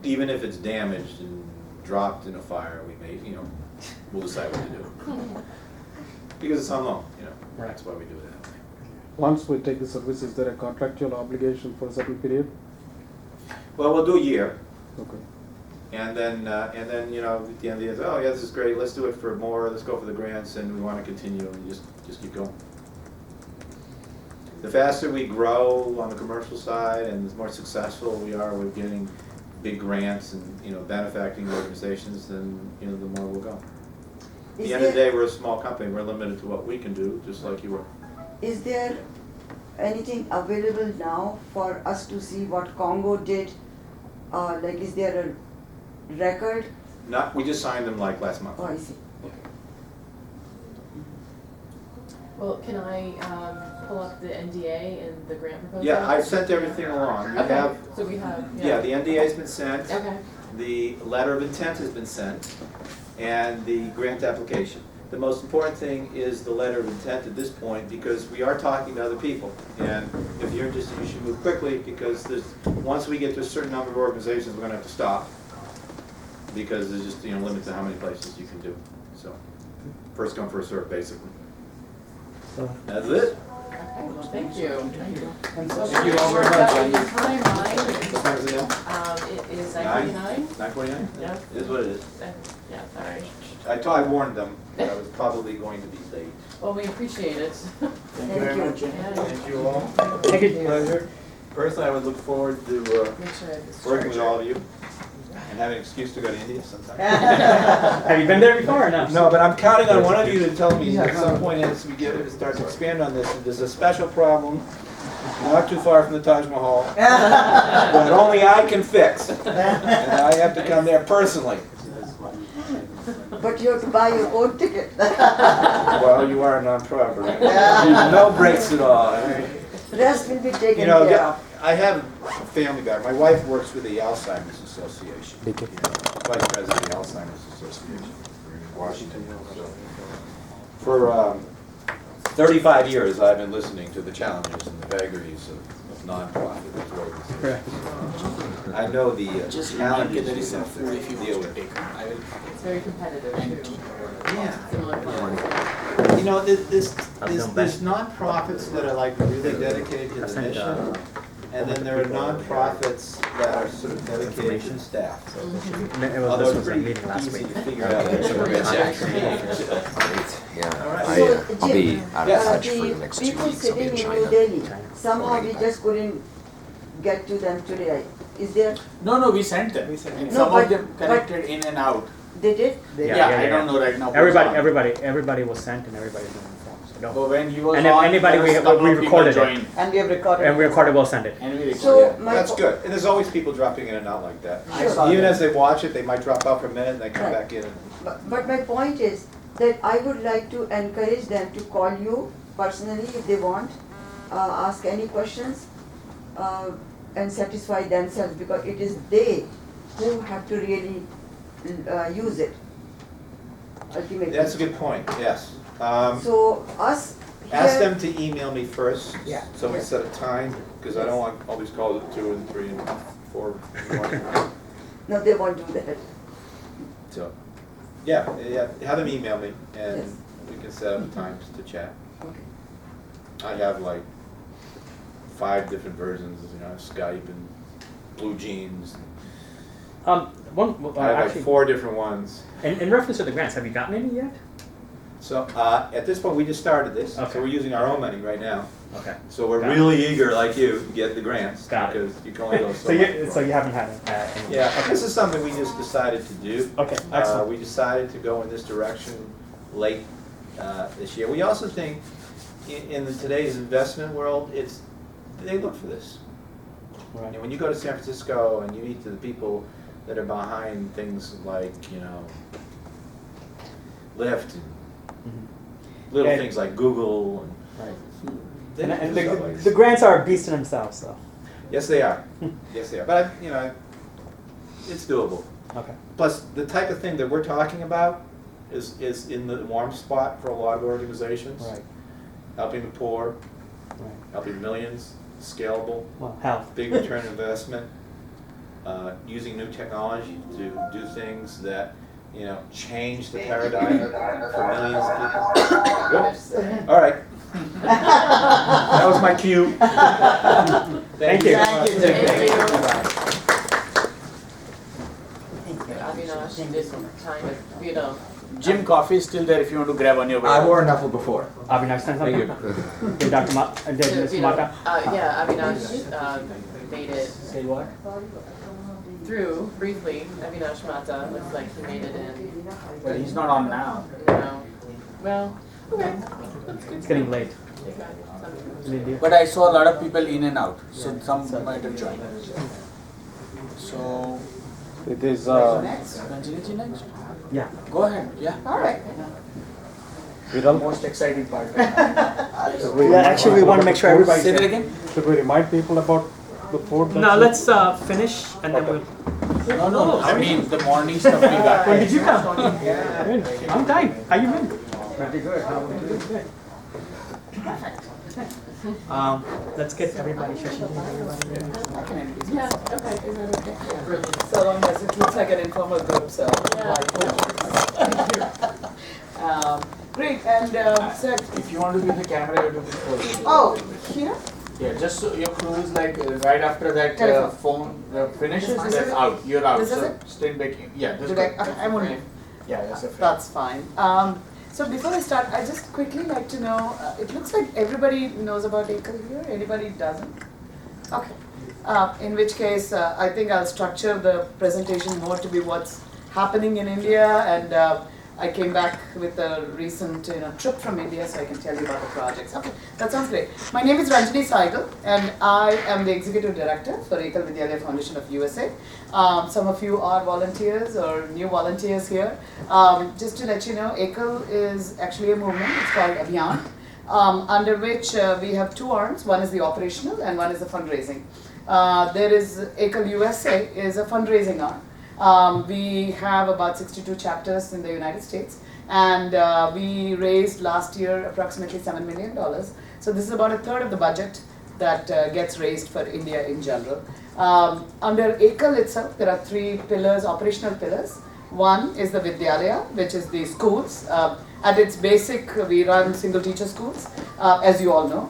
Speaker 1: Even if it's damaged and dropped in a fire, we may, we'll decide what to do. Because it's on loan,
Speaker 3: Right.
Speaker 1: that's why we do it that way.
Speaker 6: Once we take the service, is there a contractual obligation for a certain period?
Speaker 1: Well, we'll do a year,
Speaker 6: Okay.
Speaker 1: and then, at the end of the year, oh, yeah, this is great, let's do it for more, let's go for the grants, and we want to continue, and just keep going. The faster we grow on the commercial side and the more successful we are with getting big grants and, benefacting organizations, then, the more we'll go. At
Speaker 8: Is
Speaker 1: the end of the
Speaker 8: there-
Speaker 1: day, we're a small company, we're limited to what we can do, just like you are.
Speaker 8: Is there anything available now for us to see what Congo did? Like, is there a record?
Speaker 1: We just signed them like last month.
Speaker 8: Oh, I see.
Speaker 4: Well, can I pull up the NDA and the grant proposal?
Speaker 1: Yeah, I've sent everything along. We
Speaker 4: Okay,
Speaker 1: have,
Speaker 4: so we have,
Speaker 1: yeah, the NDA's been sent.
Speaker 4: Okay,
Speaker 1: The letter of intent has been sent, and the grant application. The most important thing is the letter of intent at this point, because we are talking to other people. And if you're interested, you should move quickly, because once we get to a certain number of organizations, we're gonna have to stop. Because there's just, limit to how many places you can do. So, first come, first served, basically.
Speaker 3: So,
Speaker 1: That's it.
Speaker 4: okay, well, thank you.
Speaker 1: Thank you all very much.
Speaker 4: That was your timeline.
Speaker 1: What time is it now?
Speaker 4: It is 9:49?
Speaker 1: 9:49?
Speaker 4: Yeah.
Speaker 1: It is what it is.
Speaker 4: Yeah, sorry.
Speaker 1: I warned them that I was probably going to be late.
Speaker 4: Well, we appreciate it.
Speaker 7: Thank you very much.
Speaker 4: Yeah.
Speaker 7: Thank you all.
Speaker 3: Thank you.
Speaker 1: Pleasure. Personally, I would look forward to
Speaker 4: Make sure I have this
Speaker 1: working with
Speaker 4: charger.
Speaker 1: all of you and having an excuse to go to India sometime.
Speaker 3: have you been there before or not?
Speaker 1: No, but I'm counting on one of you to tell me at some point as we start to expand on this, that there's a special problem not too far from the Taj Mahal that only I can fix. And I have to come there personally.
Speaker 8: But you have to buy your own ticket.
Speaker 1: Well, you are a non-profit. No breaks at all.
Speaker 8: Rest will be taken
Speaker 1: You know,
Speaker 8: care of.
Speaker 1: I have a family back. My wife works with the Alzheimer's Association. Vice President of the Alzheimer's Association in Washington. So, for 35 years, I've been listening to the challenges and the vagaries of non-profit organizations. I know the challenges you have to deal with.
Speaker 4: It's very competitive too.
Speaker 1: Yeah.
Speaker 4: Similar to
Speaker 1: You know, there's notprofits that are like really dedicated to the mission, and then there are nonprofits that are sort of dedicated to the staff. Although it's pretty easy to figure out which one is actually.
Speaker 8: So,
Speaker 10: I'll be
Speaker 8: Jim,
Speaker 10: out
Speaker 1: Yes.
Speaker 10: of touch for the next 2
Speaker 8: people
Speaker 10: weeks. I'll be
Speaker 8: sitting
Speaker 10: in
Speaker 8: in New
Speaker 10: China.
Speaker 8: Delhi, somehow we just couldn't get to them today. Is there,
Speaker 11: No, we sent them. And
Speaker 8: No,
Speaker 11: some
Speaker 8: but-
Speaker 11: of them connected in and out.
Speaker 8: they did?
Speaker 11: I don't know right now. who's
Speaker 3: Everybody was sent and everybody's been informed. So don't.
Speaker 11: But when he was
Speaker 3: And if
Speaker 11: on,
Speaker 3: anybody
Speaker 11: there was
Speaker 3: we-
Speaker 11: a couple
Speaker 3: we
Speaker 11: of people
Speaker 3: recorded it.
Speaker 11: joined.
Speaker 5: And we have recorded.
Speaker 3: And we recorded, we'll send it.
Speaker 11: And we recorded.
Speaker 8: So my.
Speaker 1: That's good, and there's always people dropping in and out like that.
Speaker 11: I saw
Speaker 1: Even
Speaker 11: that.
Speaker 1: as they watch it, they might drop out for a minute and they come
Speaker 8: Right.
Speaker 1: back in.
Speaker 8: But my point is that I would like to encourage them to call you personally if they want, ask any questions, and satisfy themselves, because it is they who have to really use it ultimately.
Speaker 1: That's a good point, yes.
Speaker 8: So us
Speaker 2: Ask them to email me first,
Speaker 5: Yeah.
Speaker 2: so we set a time, because I don't want all these calls at 2 and 3 and 4 in the morning.
Speaker 8: No, they won't do that.
Speaker 2: So, yeah, have them email me, and
Speaker 8: Yes.
Speaker 2: we can set up times to chat.
Speaker 8: Okay.
Speaker 2: I have like 5 different versions, Skype and Blue Jeans. I have like
Speaker 3: Actually,
Speaker 2: 4 different ones.
Speaker 3: in reference to the grants, have you gotten any yet?
Speaker 2: So at this point, we just started this,
Speaker 3: Okay.
Speaker 2: so we're using our own money right now.
Speaker 3: Okay.
Speaker 2: So we're
Speaker 3: Got it.
Speaker 2: really eager, like you, to get the grants,
Speaker 3: Got it.
Speaker 2: because you can only go so
Speaker 3: So
Speaker 2: much.
Speaker 3: so you haven't had any?
Speaker 2: Yeah, this is something we just decided to do.
Speaker 3: Okay, excellent.
Speaker 2: We decided to go in this direction late this year. We also think in today's investment world, they look for this.
Speaker 3: Right.
Speaker 2: And when you go to San Francisco and you meet the people that are behind things like, Lyft and little
Speaker 3: And-
Speaker 2: things like Google
Speaker 3: Right.
Speaker 2: they
Speaker 3: And,
Speaker 2: look
Speaker 3: and
Speaker 2: for stuff like
Speaker 3: the
Speaker 2: this.
Speaker 3: grants are a beast in themselves, though.
Speaker 2: Yes, they are. Yes, they are. But it's doable.
Speaker 3: Okay.
Speaker 2: Plus, the type of thing that we're talking about is in the warm spot for a lot of organizations.
Speaker 3: Right.
Speaker 2: Helping the poor,
Speaker 3: Right.
Speaker 2: helping millions, scalable,
Speaker 3: Well, health.
Speaker 2: big return investment, using new technology to do things that, change the paradigm for millions of people. Good. All right. That was my cue.
Speaker 3: Thank you.
Speaker 5: Thank you, Jim.
Speaker 4: Thank you.
Speaker 8: Thank you.
Speaker 4: Avinash did kind of,
Speaker 11: Jim, coffee is still there if you want to grab on your way.
Speaker 10: I wore enough before.
Speaker 3: Avinash, send something.
Speaker 10: Thank
Speaker 3: Did Dr. did Ms. Mata?
Speaker 4: yeah, Avinash made it
Speaker 9: Say what?
Speaker 4: through briefly. Avinash Mata looks like he made it in.
Speaker 11: But he's not on now.
Speaker 4: No. Well, okay. That's good.
Speaker 3: It's getting late.
Speaker 4: Okay.
Speaker 11: But I saw a lot of people in and out, so some might have joined. So,
Speaker 6: It is,
Speaker 11: Ranjini next?
Speaker 3: Yeah.
Speaker 11: Go ahead, yeah.
Speaker 5: All right.
Speaker 6: Viral,
Speaker 11: Most exciting part.
Speaker 3: Yeah, actually, we want to make sure everybody's
Speaker 11: Say that
Speaker 3: here.
Speaker 11: again?
Speaker 6: should we remind people about the food?
Speaker 3: No, let's finish and then we'll.
Speaker 11: No, I mean the morning stuff we got.
Speaker 3: When did you come? Good. Long time. How you been? Pretty good. How are you? Good. Let's get everybody.
Speaker 4: Yeah, okay, is that okay?
Speaker 5: So long as it looks like an informal group, so. Great, and so,
Speaker 11: If you want to be the camera, you have to be close.
Speaker 5: oh, here?
Speaker 11: Yeah, just so your crew is like right after that
Speaker 5: Telephone.
Speaker 11: phone finishes,
Speaker 5: This
Speaker 11: then
Speaker 5: is-
Speaker 11: out. You're out.
Speaker 5: this is
Speaker 11: So
Speaker 5: it?
Speaker 11: stand back. Yeah, this
Speaker 5: Did I, okay, I'm on.
Speaker 11: Yeah, that's a fair.
Speaker 5: That's fine. So before I start, I just quickly like to know, it looks like everybody knows about Ekal here, anybody doesn't? Okay. In which case, I think I'll structure the presentation more to be what's happening in India, and I came back with a recent trip from India, so I can tell you about the projects. Okay, that sounds great. My name is Ranjini Saigal, and I am the Executive Director for Ekal Vidyalaya Foundation of USA. Some of you are volunteers or new volunteers here. Just to let you know, Ekal is actually a movement, it's called Abhiyan, under which we have 2 arms. One is the operational and one is the fundraising. There is Ekal USA is a fundraising arm. We have about 62 chapters in the United States, and we raised last year approximately $7 million. So this is about a third of the budget that gets raised for India in general. Under Ekal itself, there are 3 pillars, operational pillars. One is the Vidyalaya, which is the schools. At its basic, we run single teacher schools, as you all know.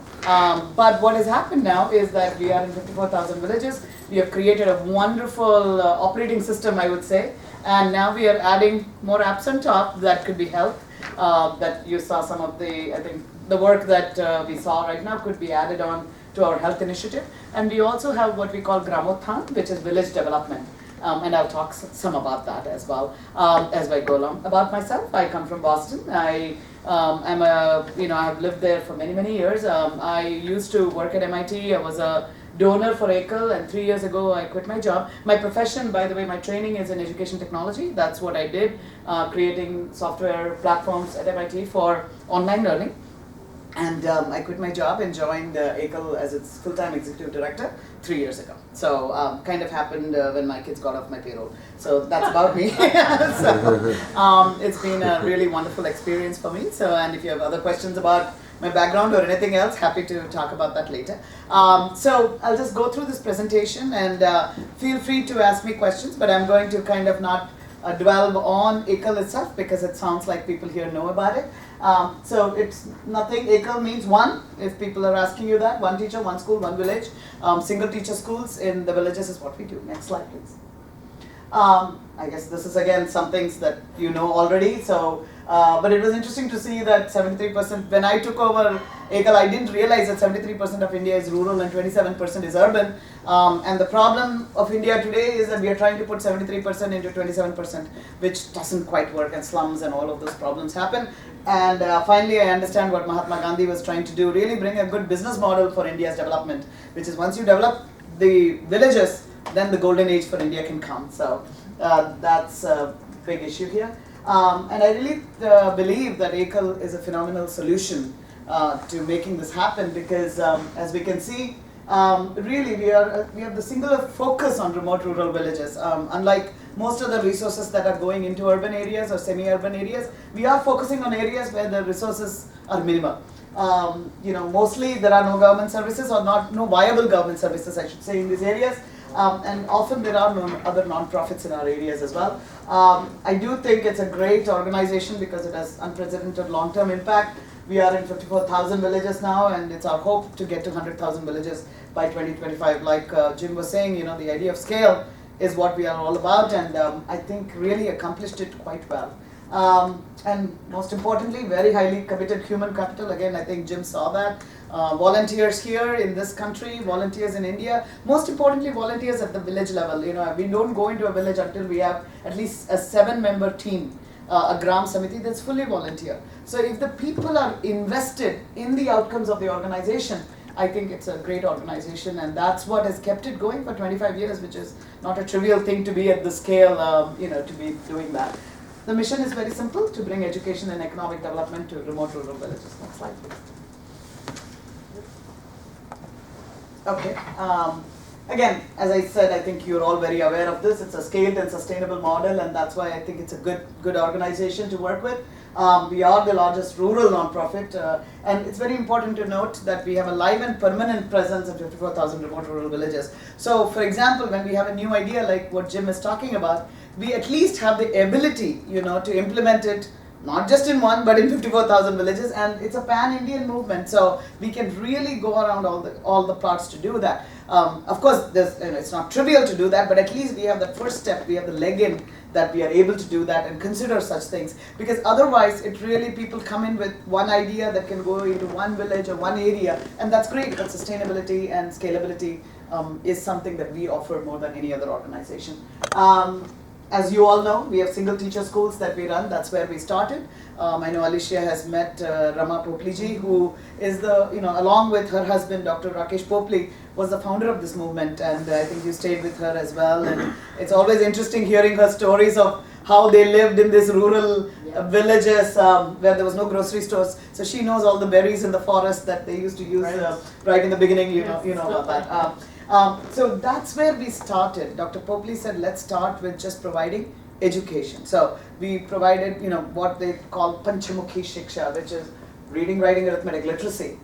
Speaker 5: But what has happened now is that we are in 54,000 villages. We have created a wonderful operating system, I would say. And now we are adding more apps on top that could be health. That you saw some of the, I think, the work that we saw right now could be added on to our health initiative. And we also have what we call Gramothan, which is village development. And I'll talk some about that as well as I go along. About myself, I come from Boston. I have lived there for many years. I used to work at MIT. I was a donor for Ekal, and 3 years ago I quit my job. My profession, by the way, my training is in education technology. That's what I did, creating software platforms at MIT for online learning. And I quit my job and joined Ekal as its full-time executive director 3 years ago. So kind of happened when my kids got off my payroll. So that's about me. So it's been a really wonderful experience for me. So, and if you have other questions about my background or anything else, happy to talk about that later. So I'll just go through this presentation and feel free to ask me questions, but I'm going to kind of not dwell on Ekal itself because it sounds like people here know about it. So it's nothing. Ekal means one, if people are asking you that. One teacher, one school, one village. Single teacher schools in the villages is what we do. Next slide, please. I guess this is again some things that you know already. So, but it was interesting to see that 73%, when I took over Ekal, I didn't realize that 73% of India is rural and 27% is urban. And the problem of India today is that we are trying to put 73% into 27%, which doesn't quite work, and slums and all of those problems happen. And finally, I understand what Mahatma Gandhi was trying to do, really bring a good business model for India's development, which is once you develop the villages, then the golden age for India can come. So that's a big issue here. And I really believe that Ekal is a phenomenal solution to making this happen because as we can see, really we have the singular focus on remote rural villages. Unlike most of the resources that are going into urban areas or semi-urban areas, we are focusing on areas where the resources are minimal. Mostly there are no government services or no viable government services, I should say, in these areas. And often there are other non-profits in our areas as well. I do think it's a great organization because it has unprecedented long-term impact. We are in 54,000 villages now, and it's our hope to get to 100,000 villages by 2025. Like Jim was saying, the idea of scale is what we are all about, and I think really accomplished it quite well. And most importantly, very highly committed human capital. Again, I think Jim saw that. Volunteers here in this country, volunteers in India, most importantly volunteers at the village level. We don't go into a village until we have at least a 7-member team, a Gram Samiti that's fully volunteer. So if the people are invested in the outcomes of the organization, I think it's a great organization, and that's what has kept it going for 25 years, which is not a trivial thing to be at the scale, to be doing that. The mission is very simple, to bring education and economic development to remote rural villages. Next slide, please. Okay. Again, as I said, I think you're all very aware of this. It's a scaled and sustainable model, and that's why I think it's a good organization to work with. We are the largest rural nonprofit, and it's very important to note that we have a live and permanent presence in 54,000 remote rural villages. So, for example, when we have a new idea like what Jim is talking about, we at least have the ability, to implement it not just in one, but in 54,000 villages, and it's a pan-Indian movement. So we can really go around all the parts to do that. Of course, it's not trivial to do that, but at least we have the first step. We have the leg in that we are able to do that and consider such things. Because otherwise, people come in with one idea that can go into one village or one area, and that's great. But sustainability and scalability is something that we offer more than any other organization. As you all know, we have single teacher schools that we run. That's where we started. I know Alicia has met Rama Popliji, who is along with her husband, Dr. Rakesh Popli, was the founder of this movement, and I think you stayed with her as well. And it's always interesting hearing her stories of how they lived in these rural villages where there was no grocery stores. So she knows all the berries in the forest that they used to use right in the beginning. You know about that. So that's where we started. Dr. Popli said, let's start with just providing education. So we provided, what they call Panchamukhi Shiksha, which is reading, writing, arithmetic, literacy,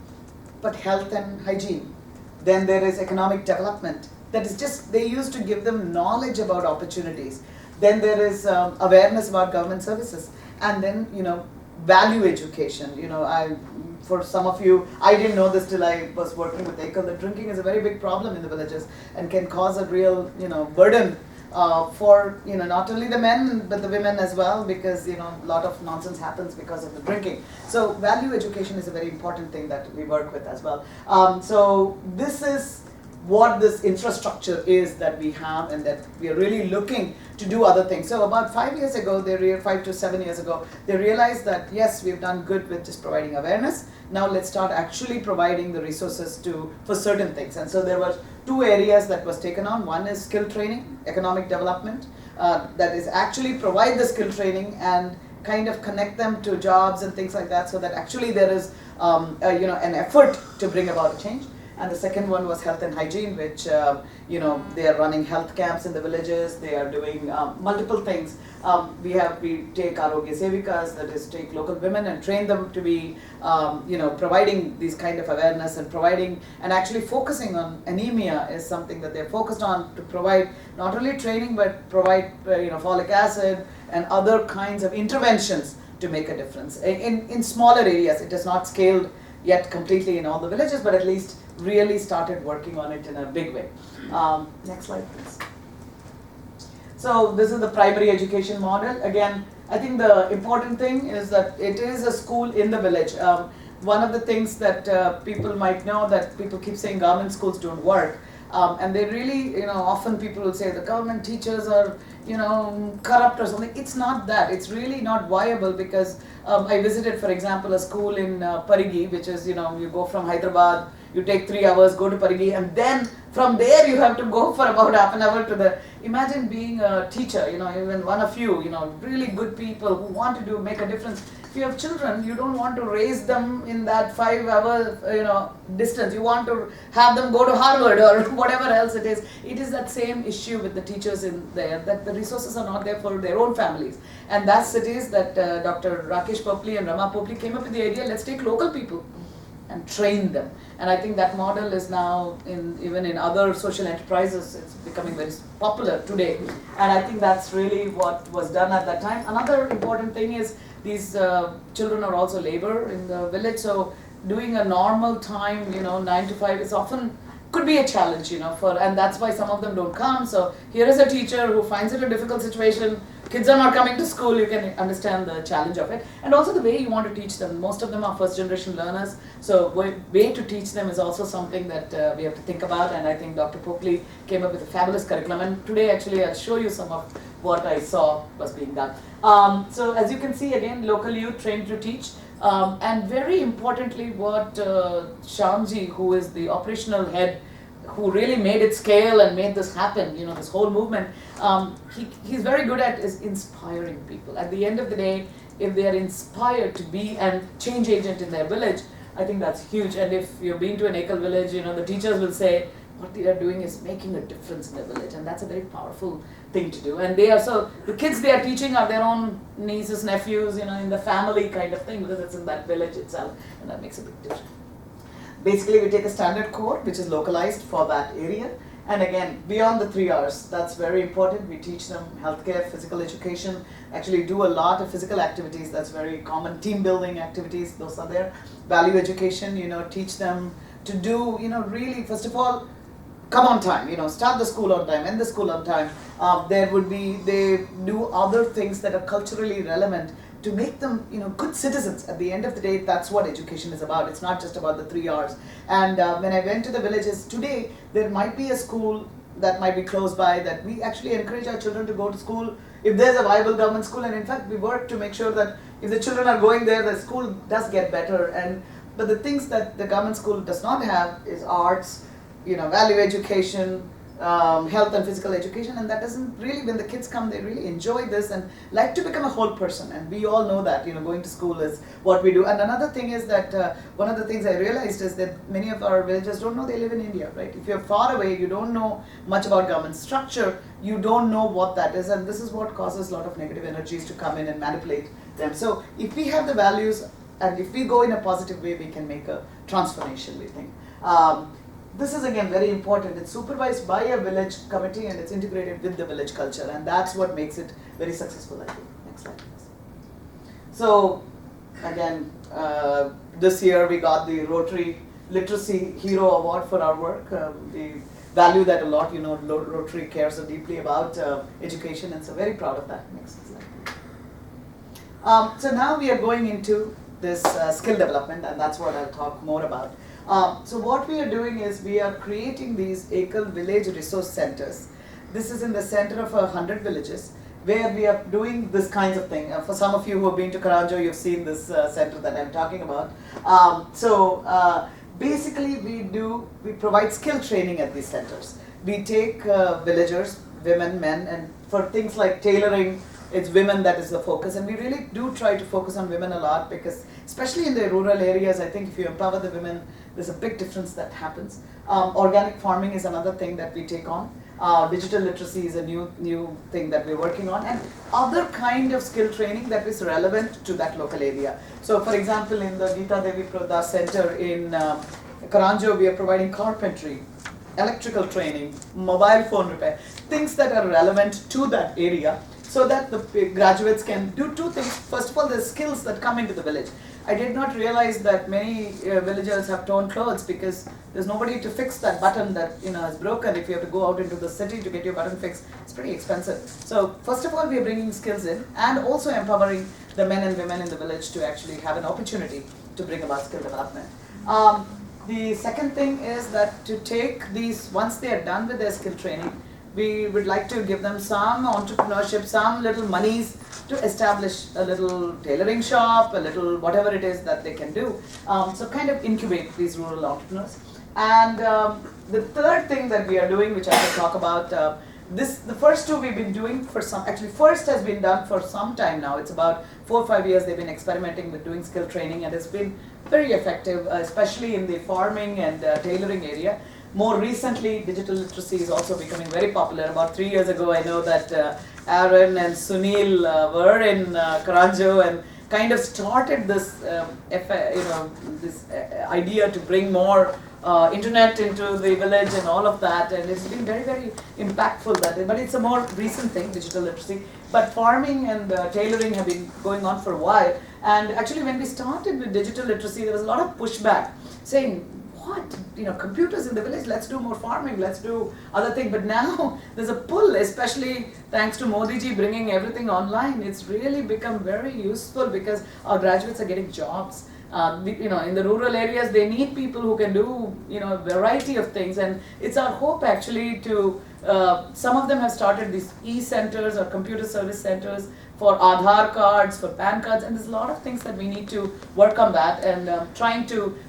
Speaker 5: but health and hygiene. Then there is economic development. That is just, they used to give them knowledge about opportunities. Then there is awareness about government services. And then, value education. For some of you, I didn't know this till I was working with Ekal, that drinking is a very big problem in the villages and can cause a real, burden for, not only the men, but the women as well, because, a lot of nonsense happens because of the drinking. So value education is a very important thing that we work with as well. So this is what this infrastructure is that we have, and that we are really looking to do other things. So about 5 years ago, 5 to 7 years ago, they realized that yes, we've done good with just providing awareness. Now let's start actually providing the resources for certain things. And so there were 2 areas that was taken on. One is skill training, economic development, that is actually provide the skill training and kind of connect them to jobs and things like that, so that actually there is an effort to bring about a change. And the second one was health and hygiene, which they are running health camps in the villages. They are doing multiple things. We take Arogya Sevikas, that is, take local women and train them to be, providing these kind of awareness and providing and actually focusing on anemia is something that they're focused on, to provide not only training but provide folic acid and other kinds of interventions to make a difference. In smaller areas, it is not scaled yet completely in all the villages, but at least really started working on it in a big way. Next slide, please. So this is the primary education model. Again, I think the important thing is that it is a school in the village. One of the things that people might know, that people keep saying government schools don't work, and they really, often people will say the government teachers are, corrupt or something. It's not that. It's really not viable, because I visited, for example, a school in Parigi, which is, you go from Hyderabad, you take 3 hours, go to Parigi, and then from there you have to go for about half an hour to the, imagine being a teacher, even one of you, really good people who want to make a difference. If you have children, you don't want to raise them in that 5 hour, distance. You want to have them go to Harvard or whatever else it is. It is that same issue with the teachers in there, that the resources are not there for their own families. And that's it is that Dr. Rakesh Popli and Rama Popli came up with the idea, let's take local people and train them. And I think that model is now even in other social enterprises, it's becoming very popular today. And I think that's really what was done at that time. Another important thing is these children are also labor in the village, so doing a normal time, 9 to 5 is often could be a challenge, and that's why some of them don't come. So here is a teacher who finds it a difficult situation. Kids are not coming to school, you can understand the challenge of it. And also the way you want to teach them. Most of them are first generation learners, so way to teach them is also something that we have to think about. And I think Dr. Popli came up with a fabulous curriculum. And today actually I'll show you some of what I saw was being done. So as you can see, again, local youth trained to teach. And very importantly, what Shyamji, who is the operational head, who really made it scale and made this happen, this whole movement, he's very good at is inspiring people. At the end of the day, if they are inspired to be a change agent in their village, I think that's huge. And if you've been to an Ekal village, the teachers will say, what they are doing is making a difference in the village, and that's a very powerful thing to do. And the kids they are teaching are their own nieces, nephews, in the family kind of thing, because it's in that village itself, and that makes a big difference. Basically, we take a standard core, which is localized for that area. And again, beyond the 3 hours, that's very important. We teach them healthcare, physical education, actually do a lot of physical activities. That's very common. Team building activities, those are there. Value education, teach them to do, really, first of all, come on time, start the school on time, end the school on time. They do other things that are culturally relevant to make them, good citizens. At the end of the day, that's what education is about. It's not just about the 3 hours. And when I went to the villages today, there might be a school that might be close by that we actually encourage our children to go to school if there's a viable government school. And in fact, we work to make sure that if the children are going there, the school does get better. But the things that the government school does not have is arts, value education, health and physical education, and that doesn't really, when the kids come, they really enjoy this and like to become a whole person. And we all know that, going to school is what we do. And another thing is that one of the things I realized is that many of our villagers don't know they live in India, right? If you're far away, you don't know much about government structure, you don't know what that is, and this is what causes a lot of negative energies to come in and manipulate them. So if we have the values, and if we go in a positive way, we can make a transformation, we think. This is again very important. It's supervised by a village committee and it's integrated with the village culture, and that's what makes it very successful, I think. Next slide, please. So again, this year we got the Rotary Literacy Hero Award for our work. We value that a lot. Rotary cares so deeply about education, and so very proud of that. Next slide. So now we are going into this skill development, and that's what I'll talk more about. So what we are doing is we are creating these Ekal village resource centers. This is in the center of 100 villages where we are doing this kinds of thing. For some of you who have been to Karanjo, you've seen this center that I'm talking about. Basically we provide skill training at these centers. We take villagers, women, men, and for things like tailoring, it's women that is the focus, and we really do try to focus on women a lot, because especially in the rural areas, I think if you empower the women, there's a big difference that happens. Organic farming is another thing that we take on. Digital literacy is a new thing that we're working on, and other kind of skill training that is relevant to that local area. So for example, in the Geeta Devi Pradha Center in Karanjo, we are providing carpentry, electrical training, mobile phone repair, things that are relevant to that area, so that the graduates can do two things. First of all, the skills that come into the village. I did not realize that many villagers have torn clothes because there's nobody to fix that button that is broken. If you have to go out into the city to get your button fixed, it's pretty expensive. So first of all, we are bringing skills in, and also empowering the men and women in the village to actually have an opportunity to bring about skill development. The second thing is that to take these, once they are done with their skill training, we would like to give them some entrepreneurship, some little monies to establish a little tailoring shop, a little whatever it is that they can do. So kind of incubate these rural entrepreneurs. And the third thing that we are doing, which I will talk about, the first two we've been doing for some, actually first has been done for some time now. It's about 4 or 5 years they've been experimenting with doing skill training, and it's been very effective, especially in the farming and tailoring area. More recently, digital literacy is also becoming very popular. About 3 years ago, I know that Aaron and Sunil were in Karanjo and kind of started this, this idea to bring more internet into the village and all of that, and it's been very, very impactful that day. But it's a more recent thing, digital literacy. But farming and tailoring have been going on for a while. And actually, when we started with digital literacy, there was a lot of pushback saying, what? Computers in the village, let's do more farming, let's do other things. But now there's a pull, especially thanks to Modi ji bringing everything online. It's really become very useful because our graduates are getting jobs. In the rural areas, they need people who can do, a variety of things. And it's our hope actually to, some of them have started these e-centers or computer service centers for Aadhaar cards, for PAN cards, and there's a lot of things that we need to work on that, and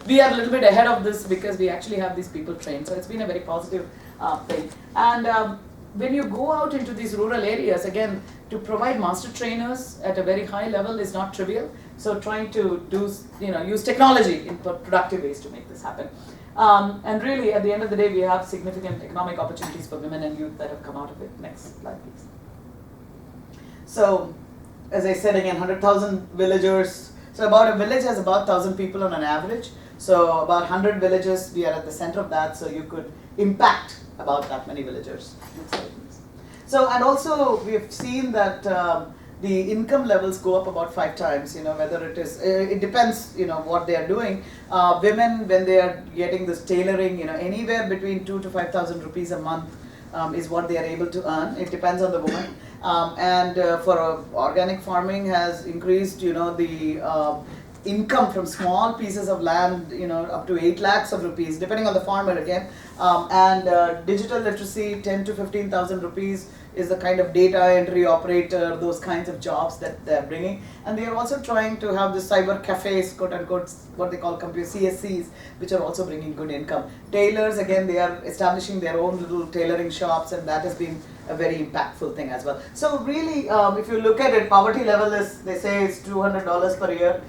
Speaker 5: we are a little bit ahead of this because we actually have these people trained. So it's been a very positive thing. And when you go out into these rural areas, again, to provide master trainers at a very high level is not trivial. So trying to do, use technology in productive ways to make this happen. And really, at the end of the day, we have significant economic opportunities for women and youth that have come out of it. Next slide, please. So, as I said again, 100,000 villagers. So about a village has about 1,000 people on an average. So about 100 villages, we are at the center of that. So you could impact about that many villagers. Next slide, please. So, and also we have seen that the income levels go up about 5 times, whether it is, it depends, what they are doing. Women, when they are getting this tailoring, anywhere between 2,000 to 5,000 rupees a month is what they are able to earn. It depends on the woman. For organic farming has increased, the income from small pieces of land, up to 8 lakhs of rupees, depending on the farmer again. Digital literacy, 10 to 15,000 rupees is the kind of data entry operator, those kinds of jobs that they're bringing. And they are also trying to have the cyber cafes, quote unquote, what they call computer CSCs, which are also bringing good income. Tailors, again, they are establishing their own little tailoring shops, and that has been a very impactful thing as well. So really, if you look at it, poverty level is, they say, is $200 per year.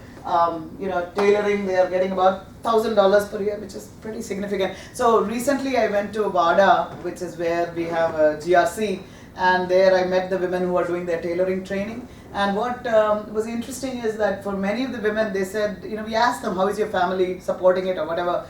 Speaker 5: Tailoring, they are getting about $1,000 per year, which is pretty significant. So recently I went to Vada, which is where we have a GRC, and there I met the women who are doing their tailoring training. And what was interesting is that for many of the women, they said, we asked them, how is your family supporting it or whatever.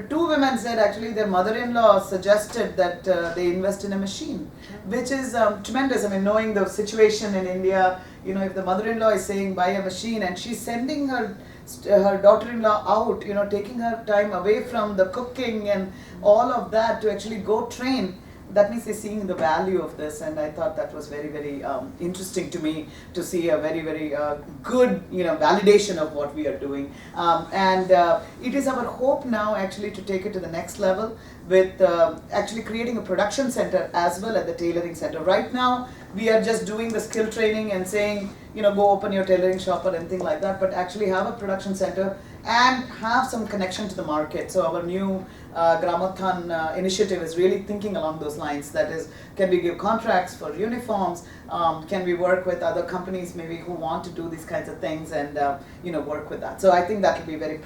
Speaker 5: 2 women said actually their mother-in-law suggested that they invest in a machine, which is tremendous. I mean, knowing the situation in India, if the mother-in-law is saying buy a machine and she's sending her daughter-in-law out, taking her time away from the cooking and all of that to actually go train, that means they're seeing the value of this, and I thought that was very, very interesting to me to see a very, very good, validation of what we are doing. It is our hope now actually to take it to the next level with actually creating a production center as well as the tailoring center. Right now, we are just doing the skill training and saying, go open your tailoring shop or anything like that, but actually have a production center and have some connection to the market. So our new Gramothan initiative is really thinking along those lines. That is, can we give contracts for uniforms? Can we work with other companies maybe who want to do these kinds of things and work with that? So I think that will be very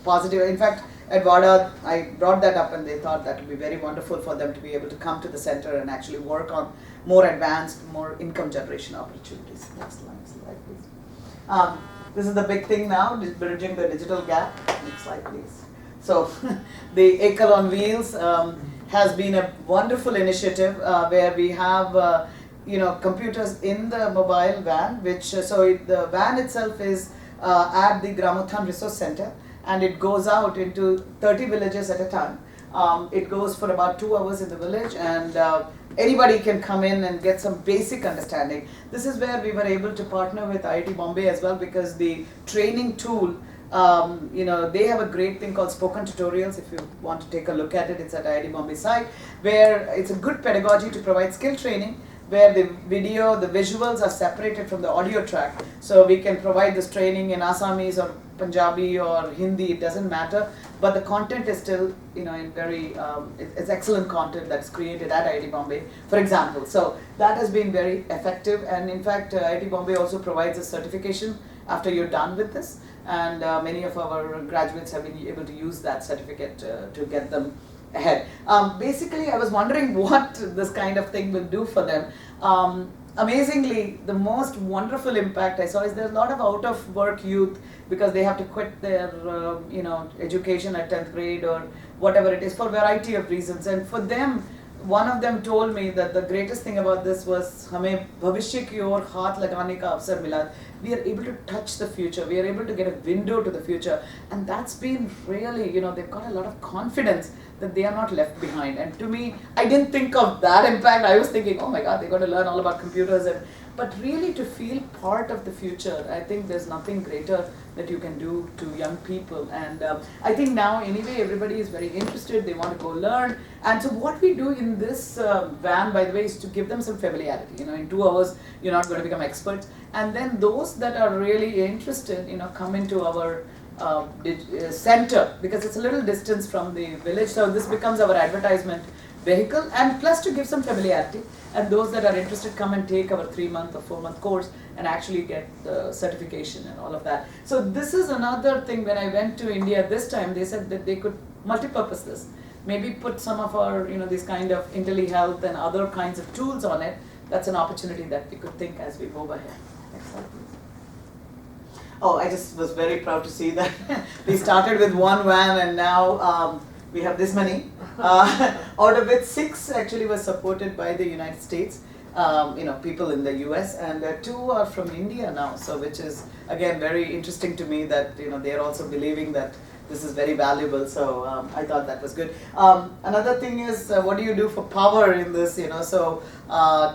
Speaker 5: positive. In fact, at WADA, I brought that up and they thought that would be very wonderful for them to be able to come to the center and actually work on more advanced, more income generation opportunities. Next slide, please. This is the big thing now, bridging the digital gap. Next slide, please. So the Ekal on Wheels has been a wonderful initiative where we have computers in the mobile van, which the van itself is at the Gramothan Resource Center, and it goes out into 30 villages at a time. It goes for about 2 hours in the village, and anybody can come in and get some basic understanding. This is where we were able to partner with IIT Bombay as well, because the training tool, they have a great thing called Spoken Tutorials. If you want to take a look at it, it's at IIT Bombay site, where it's a good pedagogy to provide skill training, where the video, the visuals are separated from the audio track. So we can provide this training in Assamese or Punjabi or Hindi, it doesn't matter, but the content is still, in very, it's excellent content that's created at IIT Bombay, for example. So that has been very effective, and in fact, IIT Bombay also provides a certification after you're done with this, and many of our graduates have been able to use that certificate to get them ahead. Basically, I was wondering what this kind of thing will do for them. Amazingly, the most wonderful impact I saw is there's a lot of out-of-work youth because they have to quit their education at 10th grade or whatever it is for a variety of reasons. And for them, one of them told me that the greatest thing about this was हमें भविष्य की ओर हाथ लगाने का अवसर मिला. We are able to touch the future. We are able to get a window to the future, and that's been really, they've got a lot of confidence that they are not left behind. And to me, I didn't think of that impact. I was thinking, oh my God, they're going to learn all about computers, but really to feel part of the future, I think there's nothing greater that you can do to young people. And I think now anyway everybody is very interested, they want to go learn. And so what we do in this van, by the way, is to give them some familiarity. In 2 hours you're not going to become experts, and then those that are really interested come into our center, because it's a little distance from the village, so this becomes our advertisement vehicle, and plus to give some familiarity, and those that are interested come and take our 3-month or 4-month course and actually get the certification and all of that. So this is another thing. When I went to India this time, they said that they could multi-purpose this, maybe put some of our this kind of IntelliHealth and other kinds of tools on it. That's an opportunity that we could think as we move ahead. Next slide, please. Oh, I just was very proud to see that we started with 1 van and now we have this many. Out of it, 6 actually was supported by the United States, people in the US, and 2 are from India now. So which is again very interesting to me that they are also believing that this is very valuable. So I thought that was good. Another thing is, what do you do for power in this? So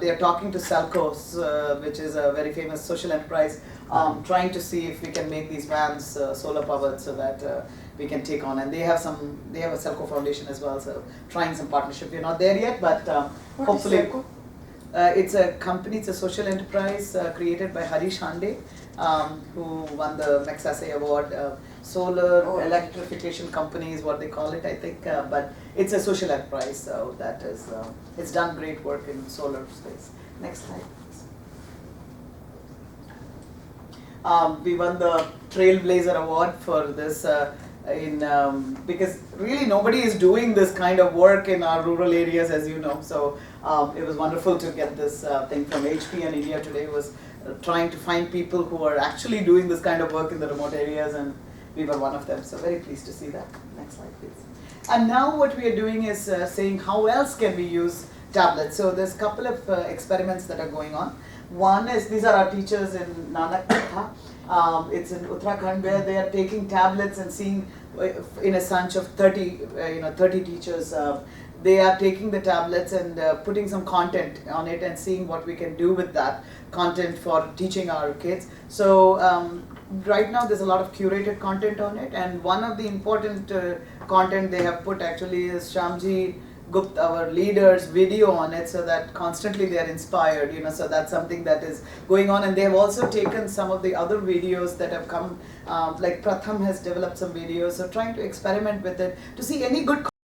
Speaker 5: they are talking to Salcos, which is a very famous social enterprise, trying to see if we can make these vans solar powered so that we can take on. And they have a Salco Foundation as well, so trying some partnership. We're not there yet, but hopefully. It's a company, it's a social enterprise created by Harish Hande, who won the Maxase Award. Solar electrification company is what they call it, I think, but it's a social enterprise, so that is, it's done great work in solar space. Next slide, please. We won the Trailblazer Award for this because really nobody is doing this kind of work in our rural areas, as you know. So it was wonderful to get this thing from HP, and India Today was trying to find people who are actually doing this kind of work in the remote areas, and we were one of them. So very pleased to see that. Next slide, please. And now what we are doing is saying how else can we use tablets. So there's a couple of experiments that are going on. One is, these are our teachers in Nanak Katha. It's in Uttarakhand, where they are taking tablets and seeing in a bunch of 30 teachers. They are taking the tablets and putting some content on it and seeing what we can do with that content for teaching our kids. So right now there's a lot of curated content on it, and one of the important content they have put actually is Shamji Gupta, our leader's video on it, so that constantly they are inspired, so that's something that is going on. And they have also taken some of the other videos that have come, like Pratham has developed some videos, so trying to experiment with it to see any good